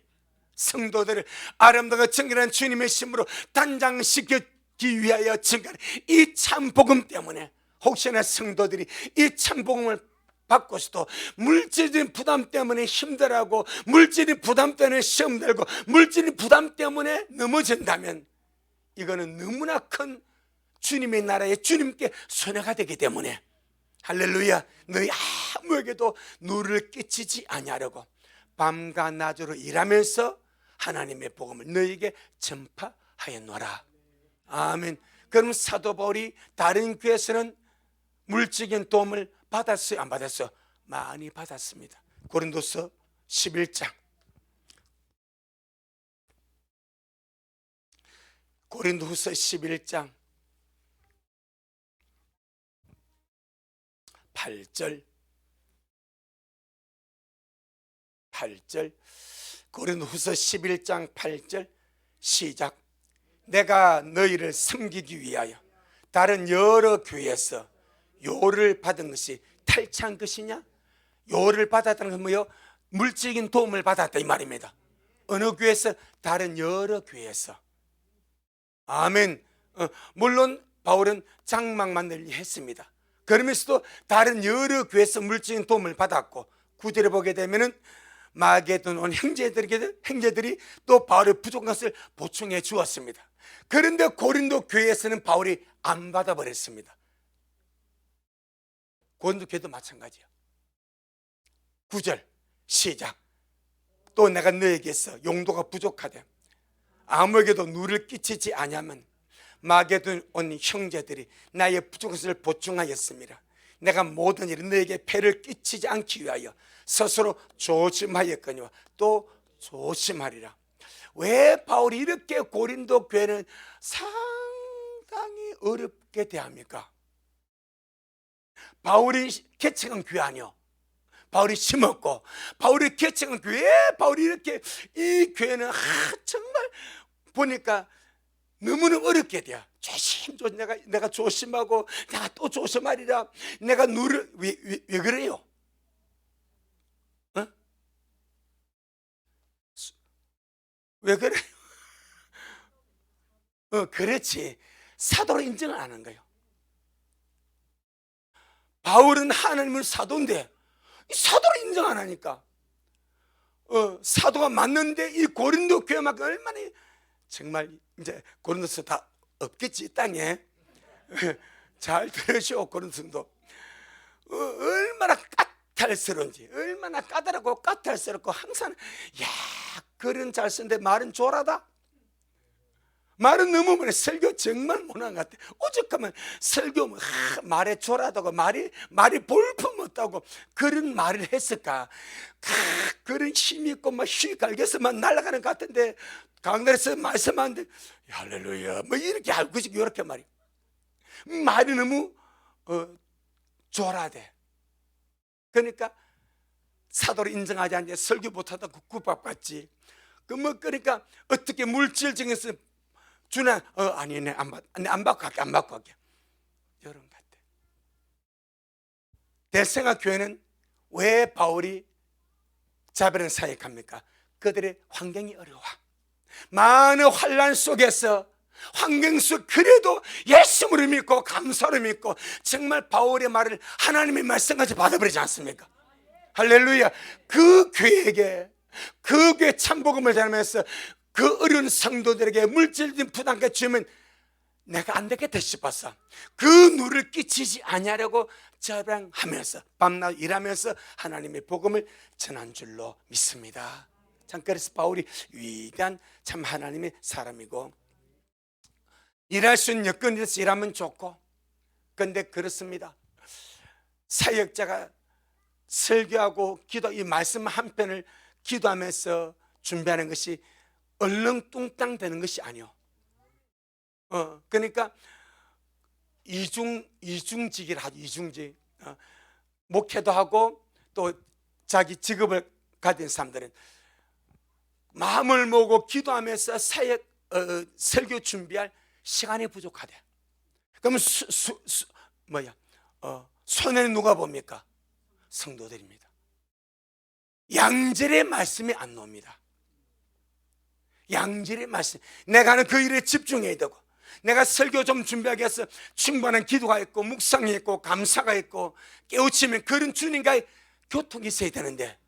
성도들을 아름다고 정결한 주님의 신부로 단장시키기 위하여 증거하는 이 참 복음 때문에 혹시나 성도들이 이 참 복음을 받고서도 물질적인 부담 때문에 힘들어하고 물질의 부담 때문에 시험 들고 물질의 부담 때문에 넘어진다면 이거는 너무나 큰 주님의 나라에 주님께 손해가 되기 때문에 할렐루야, 너희 아무에게도 누를 끼치지 아니하려고 밤과 낮으로 일하면서 하나님의 복음을 너희에게 전파하였노라. 아멘. 그럼 사도 바울이 다른 교회에서는 물질적인 도움을 받았어요, 안 받았어요? 많이 받았습니다. 고린도서 11장, 고린도후서 11장 8절, 고린도후서 11장 8절 시작. 내가 너희를 섬기기 위하여 다른 여러 교회에서 요를 받은 것이 탈취한 것이냐? 요를 받았다는 건 뭐요? 물질적인 도움을 받았다 이 말입니다. 어느 교회에서? 다른 여러 교회에서. 아멘. 물론 바울은 장막만 널리 했습니다. 그러면서도 다른 여러 교회에서 물질적인 도움을 받았고, 구절에 보게 되면은 마게도는 온 형제들이 또 바울의 부족한 것을 보충해 주었습니다. 그런데 고린도 교회에서는 바울이 안 받아버렸습니다. 고린도 교회도 마찬가지야. 9절 시작. 또 내가 너에게서 용도가 부족하되 아무에게도 누를 끼치지 아니하면 마게도는 온 형제들이 나의 부족한 것을 보충하였습니다. 내가 모든 일은 너에게 폐를 끼치지 않기 위하여 스스로 조심하였거니와 또 조심하리라. 왜 바울이 이렇게 고린도 교회는 상당히 어렵게 대합니까? 바울이 개척한 교회 아니요, 바울이 심었고 바울이 개척한 교회. 왜 바울이 이렇게 이 교회는 정말 보니까 너무너무 어렵게 돼요. 조심조심 내가 조심하고 내가 또 조심하리라. 내가 누를 왜 그래요? 어? 왜 그래요? 그렇지. 사도로 인정을 안 하는 거예요. 바울은 하나님을 사도인데 사도로 인정 안 하니까 사도가 맞는데 이 고린도 교회만큼 얼마나 정말 이제 고린도서 다 없겠지 땅에. 잘 들으시오. 고린도도 얼마나 까탈스러운지, 얼마나 까다롭고 까탈스럽고 항상 야 글은 잘 쓰는데 말은 조라다. 말은 너무 못해. 설교 정말 못한 것 같아. 오죽하면 설교 말에 조라다고 말이 볼품 없다고 그런 말을 했을까. 그런 힘이 있고 막 휘 갈겨서만 날아가는 것 같은데 강단에서 말씀하는데 할렐루야 뭐 이렇게 알고 싶고 이렇게 말이 너무 조라돼. 그러니까 사도를 인정하지 않는데 설교 못하다고 구박받지. 그러니까 어떻게 물질적에서 주나 아니 안 받고 갈게 이런 것 같아. 대생아 교회는 왜 바울이 자별은 사역합니까? 그들의 환경이 어려워. 많은 환난 속에서 환경 속 그래도 예수를 믿고 감사를 믿고 정말 바울의 말을 하나님의 말씀까지 받아버리지 않습니까? 할렐루야. 그 교회에게 그 교회 참복음을 전하면서 그 어려운 성도들에게 물질적인 부담까지 주면 내가 안 되겠다 싶어서 그 누를 끼치지 아니하려고 저방하면서 밤낮 일하면서 하나님의 복음을 전한 줄로 믿습니다. 참 그래서 바울이 위대한 참 하나님의 사람이고 일할 수 있는 여건이 돼서 일하면 좋고, 그런데 그렇습니다. 사역자가 설교하고 기도 이 말씀 한 편을 기도하면서 준비하는 것이 얼렁뚱땅 되는 것이 아니요. 그러니까 이중직이라 하죠. 이중직. 목회도 하고 또 자기 직업을 가진 사람들은 마음을 모으고 기도하면서 사역 설교 준비할 시간이 부족하대. 그러면 손해는 누가 봅니까? 성도들입니다. 양질의 말씀이 안 나옵니다. 양질의 말씀. 내가 하는 그 일에 집중해야 되고 내가 설교 좀 준비하기 위해서 충분한 기도가 있고 묵상이 있고 감사가 있고 깨우치면 그런 주님과의 교통이 있어야 되는데,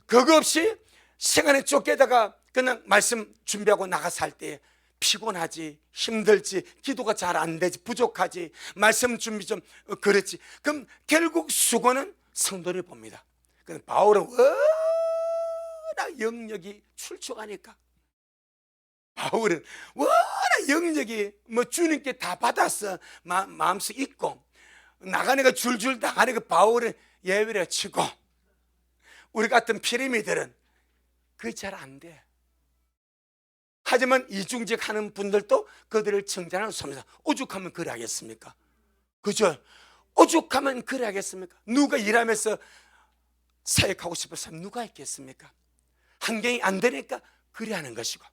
그거 없이 시간에 쫓겨다가 그냥 말씀 준비하고 나가서 할 때 피곤하지, 힘들지, 기도가 잘 안 되지, 부족하지, 말씀 준비 좀 그렇지. 그럼 결국 수고는 성도를 봅니다. 근데 바울은 워낙 영역이 출중하니까, 바울은 워낙 영역이 주님께 다 받았어. 마음속 있고 나가는 거 줄줄 나가는 거 바울은 예외로 치고, 우리 같은 피리미들은 그게 잘 안 돼. 하지만 이중직 하는 분들도 그들을称赞하는 소리입니다. 오죽하면 그래 하겠습니까? 그죠? 오죽하면 그래 하겠습니까? 누가 일하면서 사역하고 싶은 사람 누가 있겠습니까? 환경이 안 되니까 그래 하는 것이고,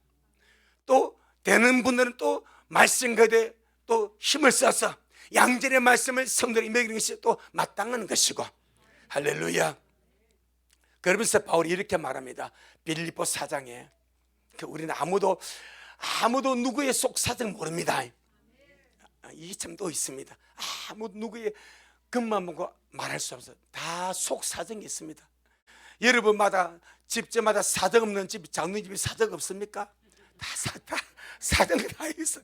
또 되는 분들은 또 말씀 그대 또 힘을 써서 양질의 말씀을 성도에게 먹이는 것이 또 마땅한 것이고, 할렐루야. 그러면서 바울이 이렇게 말합니다. 빌립보 4장에 우리는 아무도 누구의 속 사정 모릅니다. 이게 참 또 있습니다. 누구의 겉만 보고 말할 수 없어요. 다 속 사정이 있습니다. 여러분마다 집마다 사정 없는 집, 장로님 집에 사정 없습니까? 다 사정이 다 있어.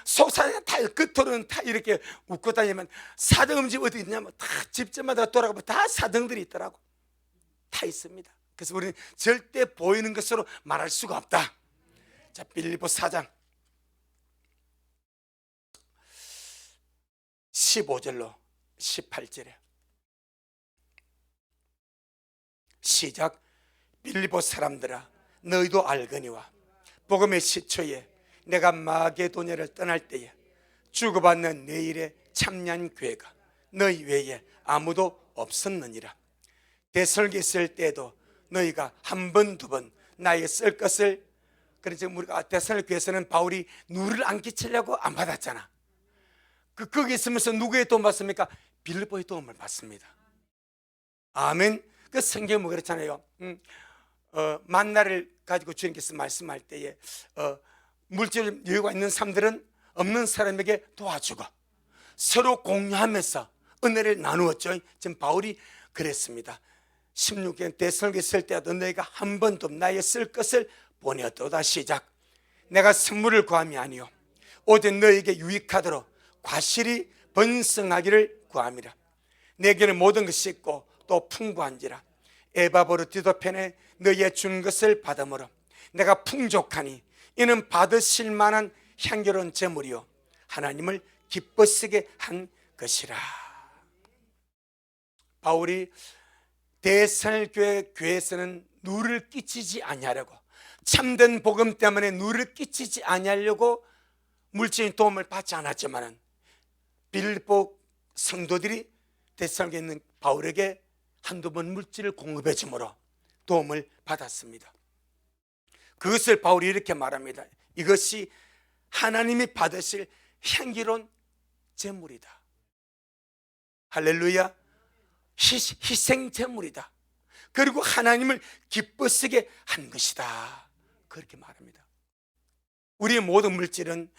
속 사정 다 겉으로는 다 이렇게 웃고 다니면 사정 없는 집 어디 있냐면 다 집마다 돌아가면 다 사정들이 있더라고. 다 있습니다. 그래서 우리는 절대 보이는 것으로 말할 수가 없다. 자, 빌립보 4장 15절로 18절에 시작. 빌립보 사람들아, 너희도 알거니와 복음의 시초에 내가 마게도냐를 떠날 때에 주고받는 내 일에 참여한 교회가 너희 외에 아무도 없었느니라. 대설계 있을 때도 너희가 한 번, 두 번 나의 쓸 것을, 그래서 우리가 대설계 교회에서는 바울이 누를 안 끼치려고 안 받았잖아. 거기 있으면서 누구의 도움 받습니까? 빌립보의 도움을 받습니다. 아멘. 그 성경은 뭐 그렇잖아요. 만나를 가지고 주님께서 말씀할 때에 물질 여유가 있는 사람들은 없는 사람에게 도와주고 서로 공유하면서 은혜를 나누었죠. 지금 바울이 그랬습니다. 16년 대설계 있을 때도 너희가 한 번도 나의 쓸 것을 보내었도다. 시작. 내가 선물을 구함이 아니요 오직 너희에게 유익하도록 과실이 번성하기를 구함이라. 내게는 모든 것이 있고 또 풍부한지라. 에바보르 디도펜에 너희의 준 것을 받음으로 내가 풍족하니 이는 받으실 만한 향기로운 제물이요 하나님을 기뻐쓰게 한 것이라. 바울이 대설교회에서는 누를 끼치지 아니하려고, 참된 복음 때문에 누를 끼치지 아니하려고 물질적인 도움을 받지 않았지만 빌립보 성도들이 대설교에 있는 바울에게 한두 번 물질을 공급해 주므로 도움을 받았습니다. 그것을 바울이 이렇게 말합니다. 이것이 하나님이 받으실 향기로운 제물이다. 할렐루야. 희생 제물이다. 그리고 하나님을 기뻐쓰게 한 것이다. 그렇게 말합니다. 우리의 모든 물질은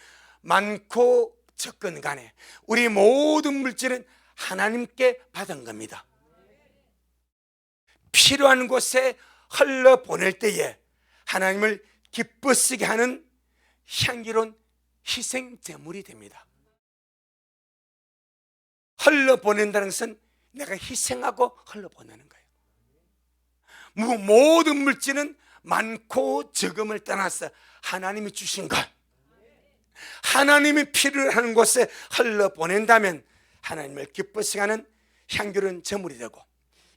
많고 적건 간에 우리의 모든 물질은 하나님께 받은 겁니다. 필요한 곳에 흘러보낼 때에 하나님을 기뻐쓰게 하는 향기로운 희생 제물이 됩니다. 흘러보낸다는 것은 내가 희생하고 흘러보내는 거예요. 모든 물질은 많고 적음을 떠나서 하나님이 주신 것, 하나님이 필요로 하는 곳에 흘러보낸다면 하나님을 기뻐시게 하는 향기로운 제물이 되고,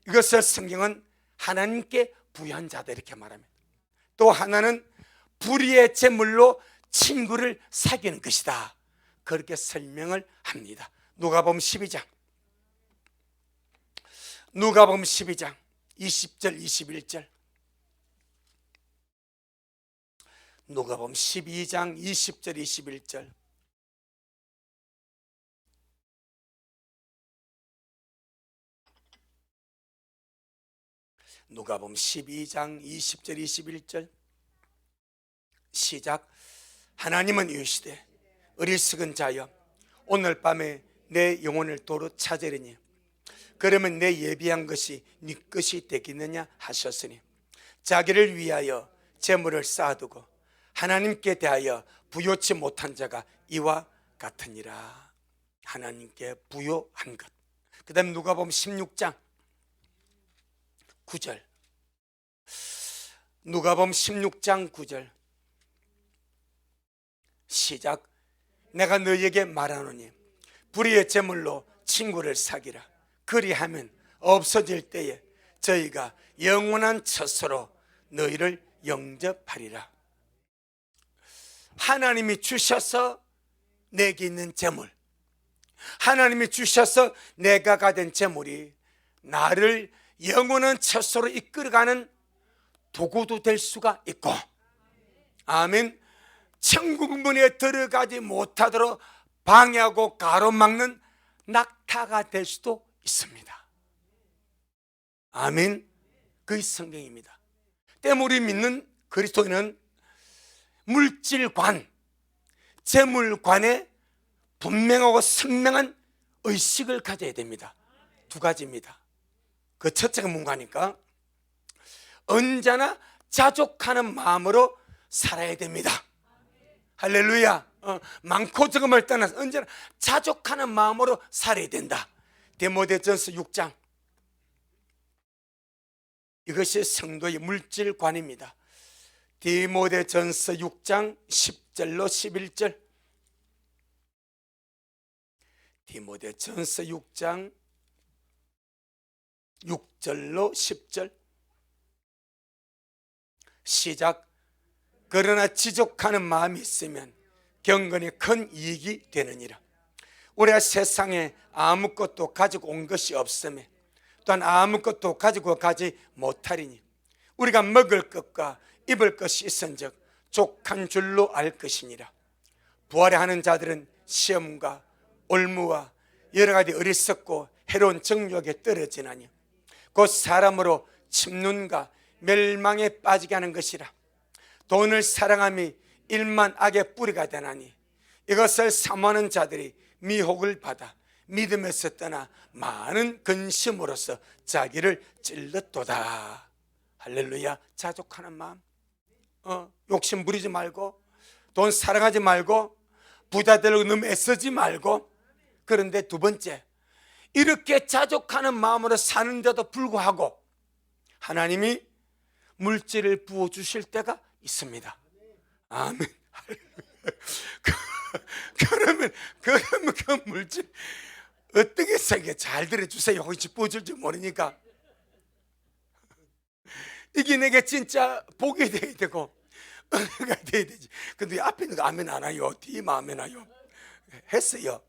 이것을 성경은 하나님께 부여한 자다 이렇게 말합니다. 또 하나는 불의의 제물로 친구를 사귀는 것이다. 그렇게 설명을 합니다. 누가복음 12장 20절 21절. 누가복음 12장 20절 21절. 누가복음 12장 20절 21절. 시작. 하나님은 이르시되 어리석은 자여, 오늘 밤에 내 영혼을 도로 찾으리니 그러면 내 예비한 것이 네 것이 되겠느냐 하셨으니, 자기를 위하여 재물을 쌓아두고 하나님께 대하여 부요치 못한 자가 이와 같으니라. 하나님께 부요한 것. 그 다음에 누가복음 16장 9절, 누가복음 16장 9절 시작. 내가 너희에게 말하노니 불의의 제물로 친구를 사귀라. 그리하면 없어질 때에 저희가 영원한 처소로 너희를 영접하리라. 하나님이 주셔서 내게 있는 재물, 하나님이 주셔서 내가 가진 재물이 나를 영원한 처소로 이끌어가는 도구도 될 수가 있고, 아멘, 천국 문에 들어가지 못하도록 방해하고 가로막는 낙타가 될 수도 있습니다. 아멘. 그게 성경입니다. 때문에 우리 믿는 그리스도인은 물질관, 재물관에 분명하고 선명한 의식을 가져야 됩니다. 두 가지입니다. 그 첫째가 뭔가니까 언제나 자족하는 마음으로 살아야 됩니다. 할렐루야. 많고 적음을 떠나서 언제나 자족하는 마음으로 살아야 된다. 디모데전서 6장, 이것이 성도의 물질관입니다. 디모데전서 6장 10절로 11절, 디모데전서 6장 6절로 10절 시작. 그러나 지족하는 마음이 있으면 경건이 큰 이익이 되느니라. 우리가 세상에 아무것도 가지고 온 것이 없으며 또한 아무것도 가지고 가지 못하리니 우리가 먹을 것과 입을 것이 있은즉 족한 줄로 알 것이니라. 부활에 하는 자들은 시험과 올무와 여러 가지 어리석고 해로운 정욕에 떨어지나니 곧 사람으로 침눈과 멸망에 빠지게 하는 것이라. 돈을 사랑함이 일만 악의 뿌리가 되나니 이것을 사모하는 자들이 미혹을 받아 믿음에서 떠나 많은 근심으로써 자기를 찔렀도다. 할렐루야. 자족하는 마음, 욕심 부리지 말고 돈 사랑하지 말고 부자 되려고 너무 애쓰지 말고. 그런데 두 번째, 이렇게 자족하는 마음으로 사는데도 불구하고 하나님이 물질을 부어주실 때가 있습니다. 아멘. 그러면 그 물질 어떻게 생겨? 잘 들어주세요. 혹시 부어줄지 모르니까. 이게 내게 진짜 복이 돼야 되고 은혜가 돼야 되지. 근데 앞에 있는 거 아멘 안 하요? 뒤에 아멘 하요? 했어요.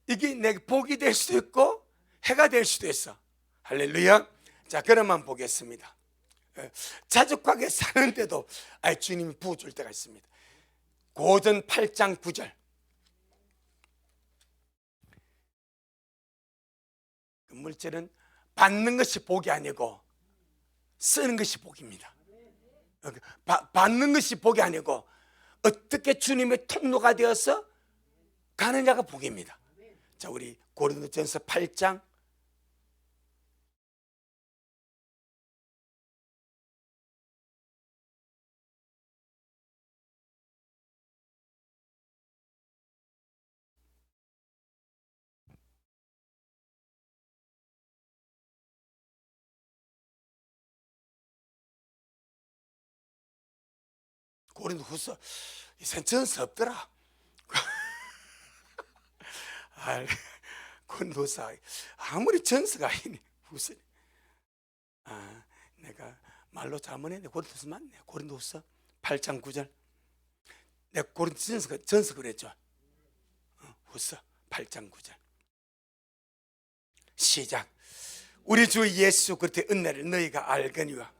이게 내게 복이 될 수도 있고 해가 될 수도 있어. 할렐루야. 자, 그러면 보겠습니다. 자족하게 사는데도 주님이 부어줄 때가 있습니다. 고전 8장 9절. 그 물질은 받는 것이 복이 아니고 쓰는 것이 복입니다. 받는 것이 복이 아니고 어떻게 주님의 통로가 되어서 가느냐가 복입니다. 자, 우리 고린도전서 8장 고린도후서, 이젠 전서 없더라. 고린도후서 아무리 전서가 아니네. 후서. 내가 말로 잘못했네. 고린도후서 맞네. 고린도후서 8장 9절. 내가 고린도 전서 그랬죠. 후서 8장 9절 시작. 우리 주 예수 그리스도의 은혜를 너희가 알거니와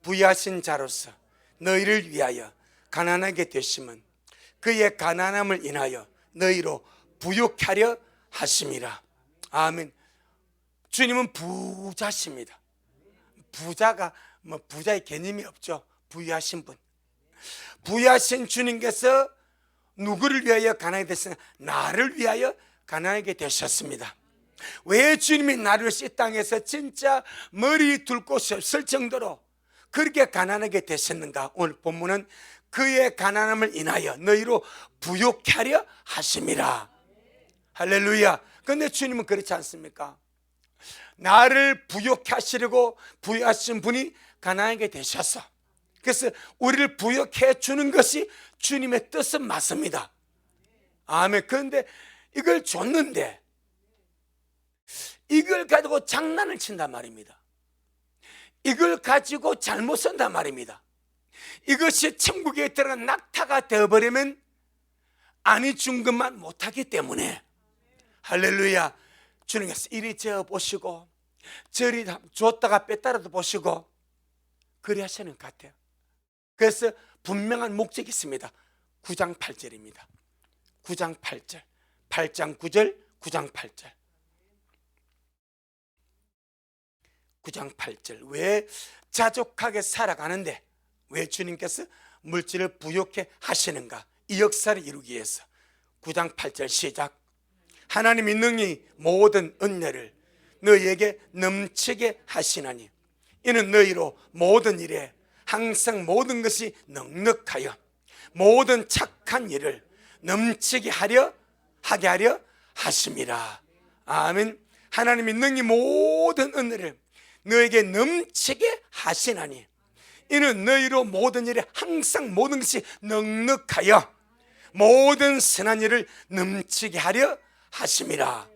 부유하신 자로서 너희를 위하여 가난하게 되심은 그의 가난함을 인하여 너희로 부유케 하려 하심이라. 아멘. 주님은 부자십니다. 부자가 부자의 개념이 없죠. 부유하신 분, 부유하신 주님께서 누구를 위하여 가난하게 되셨냐? 나를 위하여 가난하게 되셨습니다. 왜 주님이 나를 위해서 이 땅에서 진짜 머리 둘 곳이 없을 정도로 그렇게 가난하게 되셨는가? 오늘 본문은 그의 가난함을 인하여 너희로 부욕케 하려 하심이라. 할렐루야. 그런데 주님은 그렇지 않습니까? 나를 부욕케 하시려고 부여하신 분이 가난하게 되셔서, 그래서 우리를 부욕해 주는 것이 주님의 뜻은 맞습니다. 아멘. 그런데 이걸 줬는데 이걸 가지고 장난을 친단 말입니다. 이걸 가지고 잘못 쓴단 말입니다. 이것이 천국에 들어간 낙타가 되어버리면 아니 준 것만 못하기 때문에, 할렐루야, 주님께서 이리 재어보시고 저리 줬다가 뺐다라도 보시고 그리 하시는 것 같아요. 그래서 분명한 목적이 있습니다. 9장 8절입니다 9장 8절, 8장 9절, 9장 8절. 9장 8절. 왜 자족하게 살아가는데 왜 주님께서 물질을 부욕해 하시는가? 이 역사를 이루기 위해서. 9장 8절 시작. 하나님이 능히 모든 은혜를 너희에게 넘치게 하시나니 이는 너희로 모든 일에 항상 모든 것이 넉넉하여 모든 착한 일을 넘치게 하게 하려 하심이라. 아멘. 하나님이 능히 모든 은혜를 너에게 넘치게 하시나니 이는 너희로 모든 일에 항상 모든 것이 넉넉하여 모든 선한 일을 넘치게 하려 하심이라.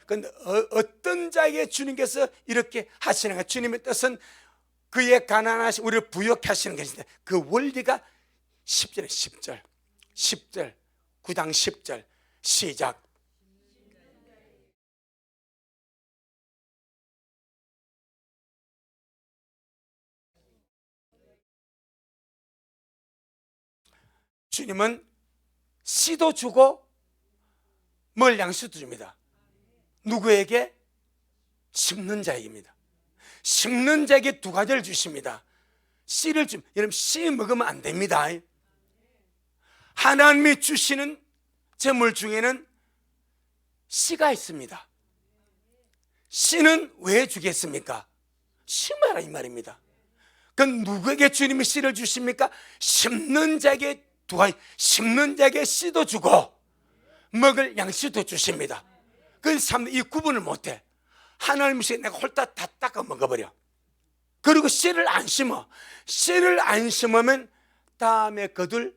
그런데 어떤 자에게 주님께서 이렇게 하시는가? 주님의 뜻은 그의 가난하신 우리를 부욕케 하시는 것인데 그 원리가 10절에 10절 9장 10절 시작. 주님은 씨도 주고 뭘 양식도 줍니다. 누구에게? 심는 자에게입니다. 심는 자에게 두 가지를 주십니다. 씨를 줍니다. 여러분, 씨 먹으면 안 됩니다. 하나님이 주시는 재물 중에는 씨가 있습니다. 씨는 왜 주겠습니까? 심어라 이 말입니다. 그럼 누구에게 주님이 씨를 주십니까? 심는 자에게 두 가지, 심는 자에게 씨도 주고 먹을 양식도 주십니다. 그래서 이 구분을 못해. 하나님이 내가 홀딱 다 닦아 먹어버려. 그리고 씨를 안 심어. 씨를 안 심으면 다음에 거둘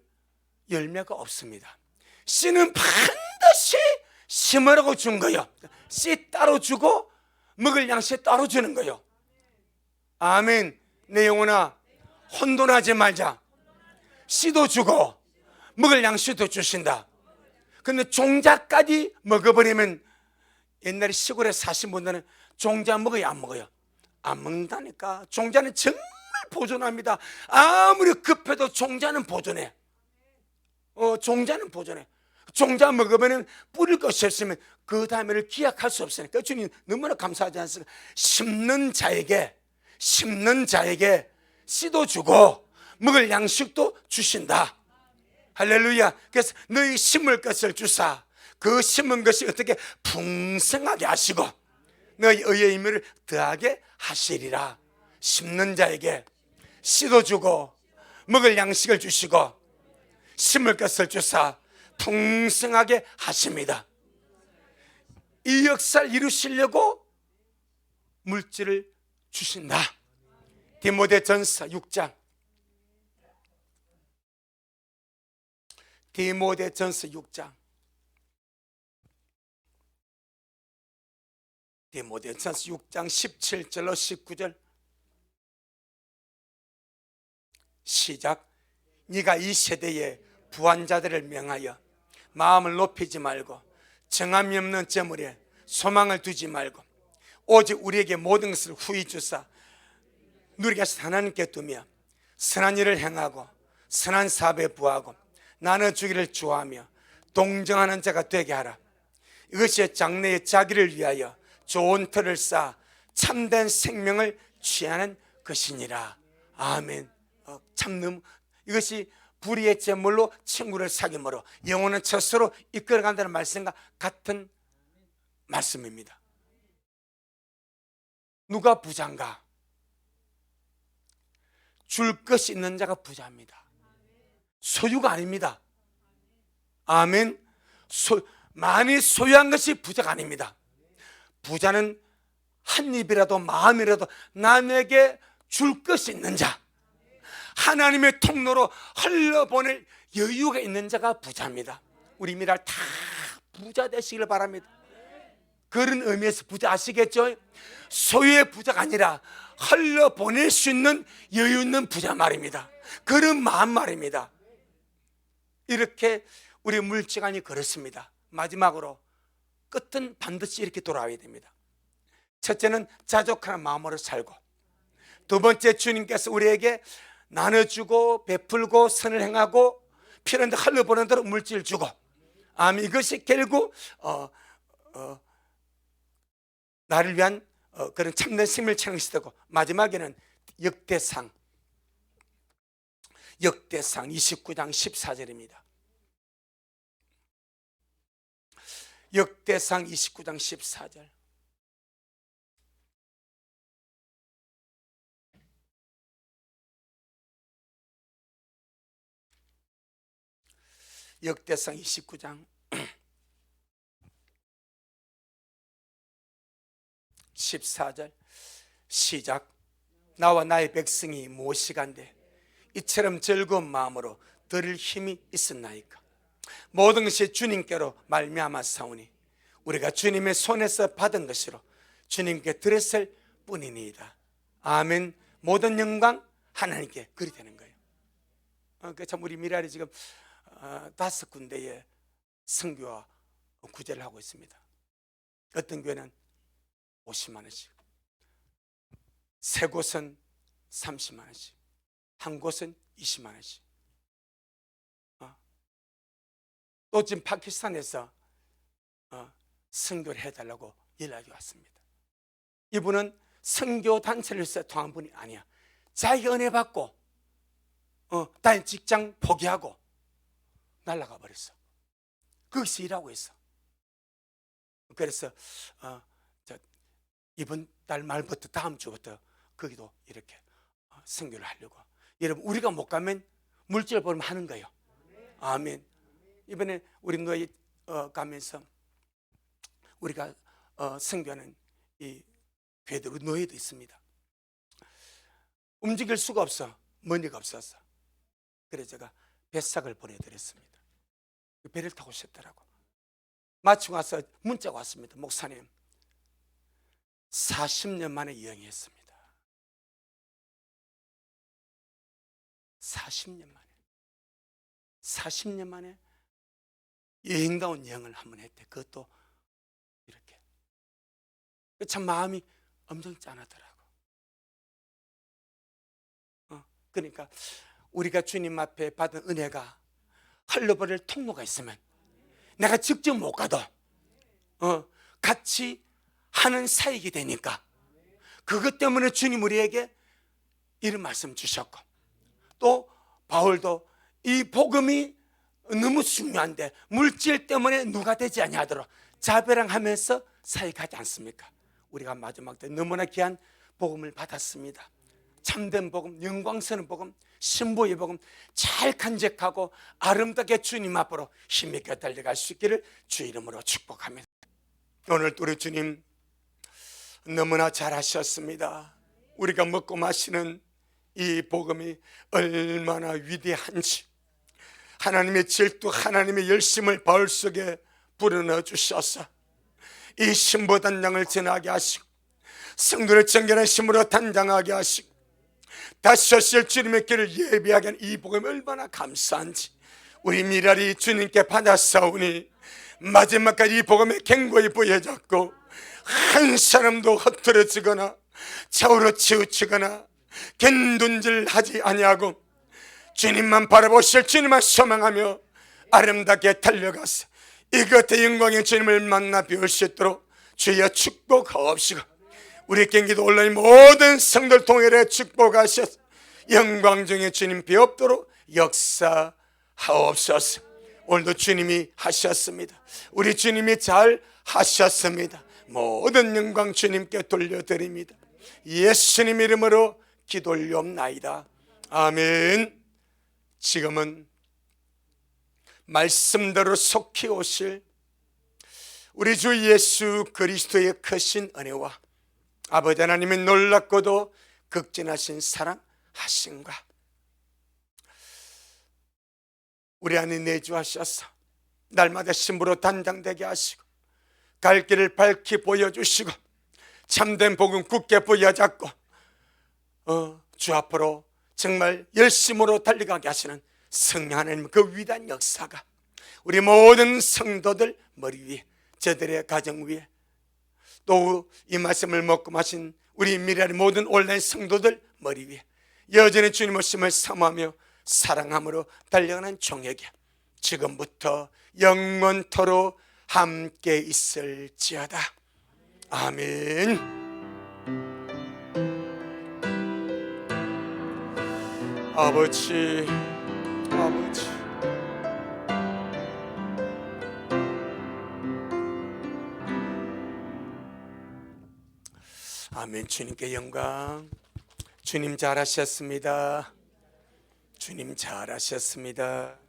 열매가 없습니다. 씨는 반드시 심으라고 준 거예요. 씨 따로 주고 먹을 양식 따로 주는 거예요. 아멘. 내 영혼아, 혼돈하지 말자. 씨도 주고 먹을 양식도 주신다. 근데 종자까지 먹어버리면, 옛날에 시골에 사신 분들은 종자 먹어요, 안 먹어요? 안 먹는다니까. 종자는 정말 보존합니다. 아무리 급해도 종자는 보존해. 종자는 보존해. 종자 먹으면 뿌릴 것이 없으면 그 다음에를 기약할 수 없으니까 주님 너무나 감사하지 않습니까? 심는 자에게 씨도 주고 먹을 양식도 주신다. 할렐루야. 그래서 너희 심을 것을 주사 그 심은 것이 어떻게 풍성하게 하시고 너희 의의 의미를 더하게 하시리라. 심는 자에게 씨도 주고 먹을 양식을 주시고 심을 것을 주사 풍성하게 하십니다. 이 역사를 이루시려고 물질을 주신다. 디모데전서 6장. 디모데전서 6장. 디모데전서 6장 17절로 19절 시작. 네가 이 세대에 부한자들을 명하여 마음을 높이지 말고 정함이 없는 재물에 소망을 두지 말고 오직 우리에게 모든 것을 후히 주사 누리게 하신 하나님께 두며 선한 일을 행하고 선한 사업에 부하고 나눠주기를 좋아하며 동정하는 자가 되게 하라. 이것이 장래의 자기를 위하여 좋은 터를 쌓아 참된 생명을 취하는 것이니라. 아멘. 이것이 불의의 제물로 친구를 사귐으로 영혼은 첫수로 이끌어간다는 말씀과 같은 말씀입니다. 누가 부자인가? 줄 것이 있는 자가 부자입니다. 소유가 아닙니다. 아멘. 많이 소유한 것이 부자가 아닙니다. 부자는 한 입이라도 마음이라도 남에게 줄 것이 있는 자, 하나님의 통로로 흘러보낼 여유가 있는 자가 부자입니다. 우리 미랄 다 부자 되시길 바랍니다. 그런 의미에서 부자 아시겠죠? 소유의 부자가 아니라 흘러보낼 수 있는 여유 있는 부자 말입니다. 그런 마음 말입니다. 이렇게 우리 물질관이 그렇습니다. 마지막으로 끝은 반드시 이렇게 돌아와야 됩니다. 첫째는 자족하는 마음으로 살고, 두 번째 주님께서 우리에게 나눠주고 베풀고 선을 행하고 필요한 데 흘러보는 대로 물질 주고, 이것이 결국 나를 위한 그런 참된 생명을 채우는 것이 되고, 마지막에는 역대상 29장 14절입니다. 역대상 29장 14절. 역대상 29장 14절 시작. 나와 나의 백성이 무엇이간데 이처럼 즐거운 마음으로 들을 힘이 있었나이까. 모든 것이 주님께로 말미암아 사오니 우리가 주님의 손에서 받은 것으로 주님께 드렸을 뿐이니이다. 아멘. 모든 영광 하나님께 그리 되는 거예요. 참 우리 미랄이 지금 5군데의 선교와 구제를 하고 있습니다. 어떤 교회는 50만 원씩, 세 곳은 30만 원씩, 한 곳은 20만 원씩. 또 지금 파키스탄에서 선교를 해달라고 연락이 왔습니다. 이분은 선교 단체를 통한 분이 아니야. 자기 은혜 받고 다른 직장 포기하고 날아가 버렸어. 거기서 일하고 있어. 그래서 이번 달 말부터 다음 주부터 거기도 이렇게 선교를 하려고. 여러분, 우리가 못 가면 물질 벌면 하는 거예요. 아멘. 이번에 우리 노예 가면서 우리가 선교하는 이 교회들, 우리 노예도 있습니다. 움직일 수가 없어. 머니가 없어서. 그래서 제가 배삭을 보내드렸습니다. 배를 타고 오셨더라고. 마치고 와서 문자가 왔습니다. 목사님, 40년 만에 여행했습니다. 40년 만에 여행다운 여행을 한번 했대. 그것도 이렇게. 참 마음이 엄청 짠하더라고. 그러니까 우리가 주님 앞에 받은 은혜가 흘러버릴 통로가 있으면 내가 직접 못 가도 같이 하는 사역이 되니까, 그것 때문에 주님 우리에게 이런 말씀 주셨고, 또 바울도 이 복음이 너무 중요한데 물질 때문에 누가 되지 아니하도록 자배랑하면서 사역하지 않습니까? 우리가 마지막 때 너무나 귀한 복음을 받았습니다. 참된 복음, 영광스러운 복음, 신보의 복음 잘 간직하고 아름답게 주님 앞으로 힘있게 달려갈 수 있기를 주 이름으로 축복합니다. 오늘 우리 주님 너무나 잘하셨습니다. 우리가 먹고 마시는 이 복음이 얼마나 위대한지, 하나님의 질투, 하나님의 열심을 바울 속에 불어넣어 주셔서 이 신보 단장을 전하게 하시고 성도를 정결한 힘으로 단장하게 하시고 다시 오실 주님의 길을 예비하게 한 이 복음이 얼마나 감사한지 우리 미랄이 주님께 받아싸우니 마지막까지 이 복음에 견고히 부여잡고 한 사람도 흩어지거나 좌우로 치우치거나 견둔질하지 아니하고 주님만 바라보실 주님만 소망하며 아름답게 달려가서 이것의 영광의 주님을 만나 배울 수 있도록 주여 축복하옵시고, 우리 경기도 온라인 모든 성도들 통일에 축복하셔서 영광 중에 주님 배웁도록 역사하옵소서. 오늘도 주님이 하셨습니다. 우리 주님이 잘 하셨습니다. 모든 영광 주님께 돌려드립니다. 예수님 이름으로 기도 올리옵나이다. 아멘. 지금은 말씀대로 속히 오실 우리 주 예수 그리스도의 크신 은혜와 아버지 하나님의 놀랍고도 극진하신 사랑하심과 우리 안에 내주하셔서 날마다 신부로 단장되게 하시고 갈 길을 밝히 보여주시고 참된 복음 굳게 부여잡고 주 앞으로 정말 열심으로 달려가게 하시는 성령 하나님 그 위대한 역사가 우리 모든 성도들 머리 위에, 저들의 가정 위에, 또 이 말씀을 먹고 마신 우리 미래의 모든 온라인 성도들 머리 위에 여전히 주님의 심을 사모하며 사랑함으로 달려가는 종에게 지금부터 영원토록 함께 있을지어다. 아멘. 아버지, 아버지, 아멘. 주님께 영광. 주님 잘하셨습니다. 주님 잘하셨습니다.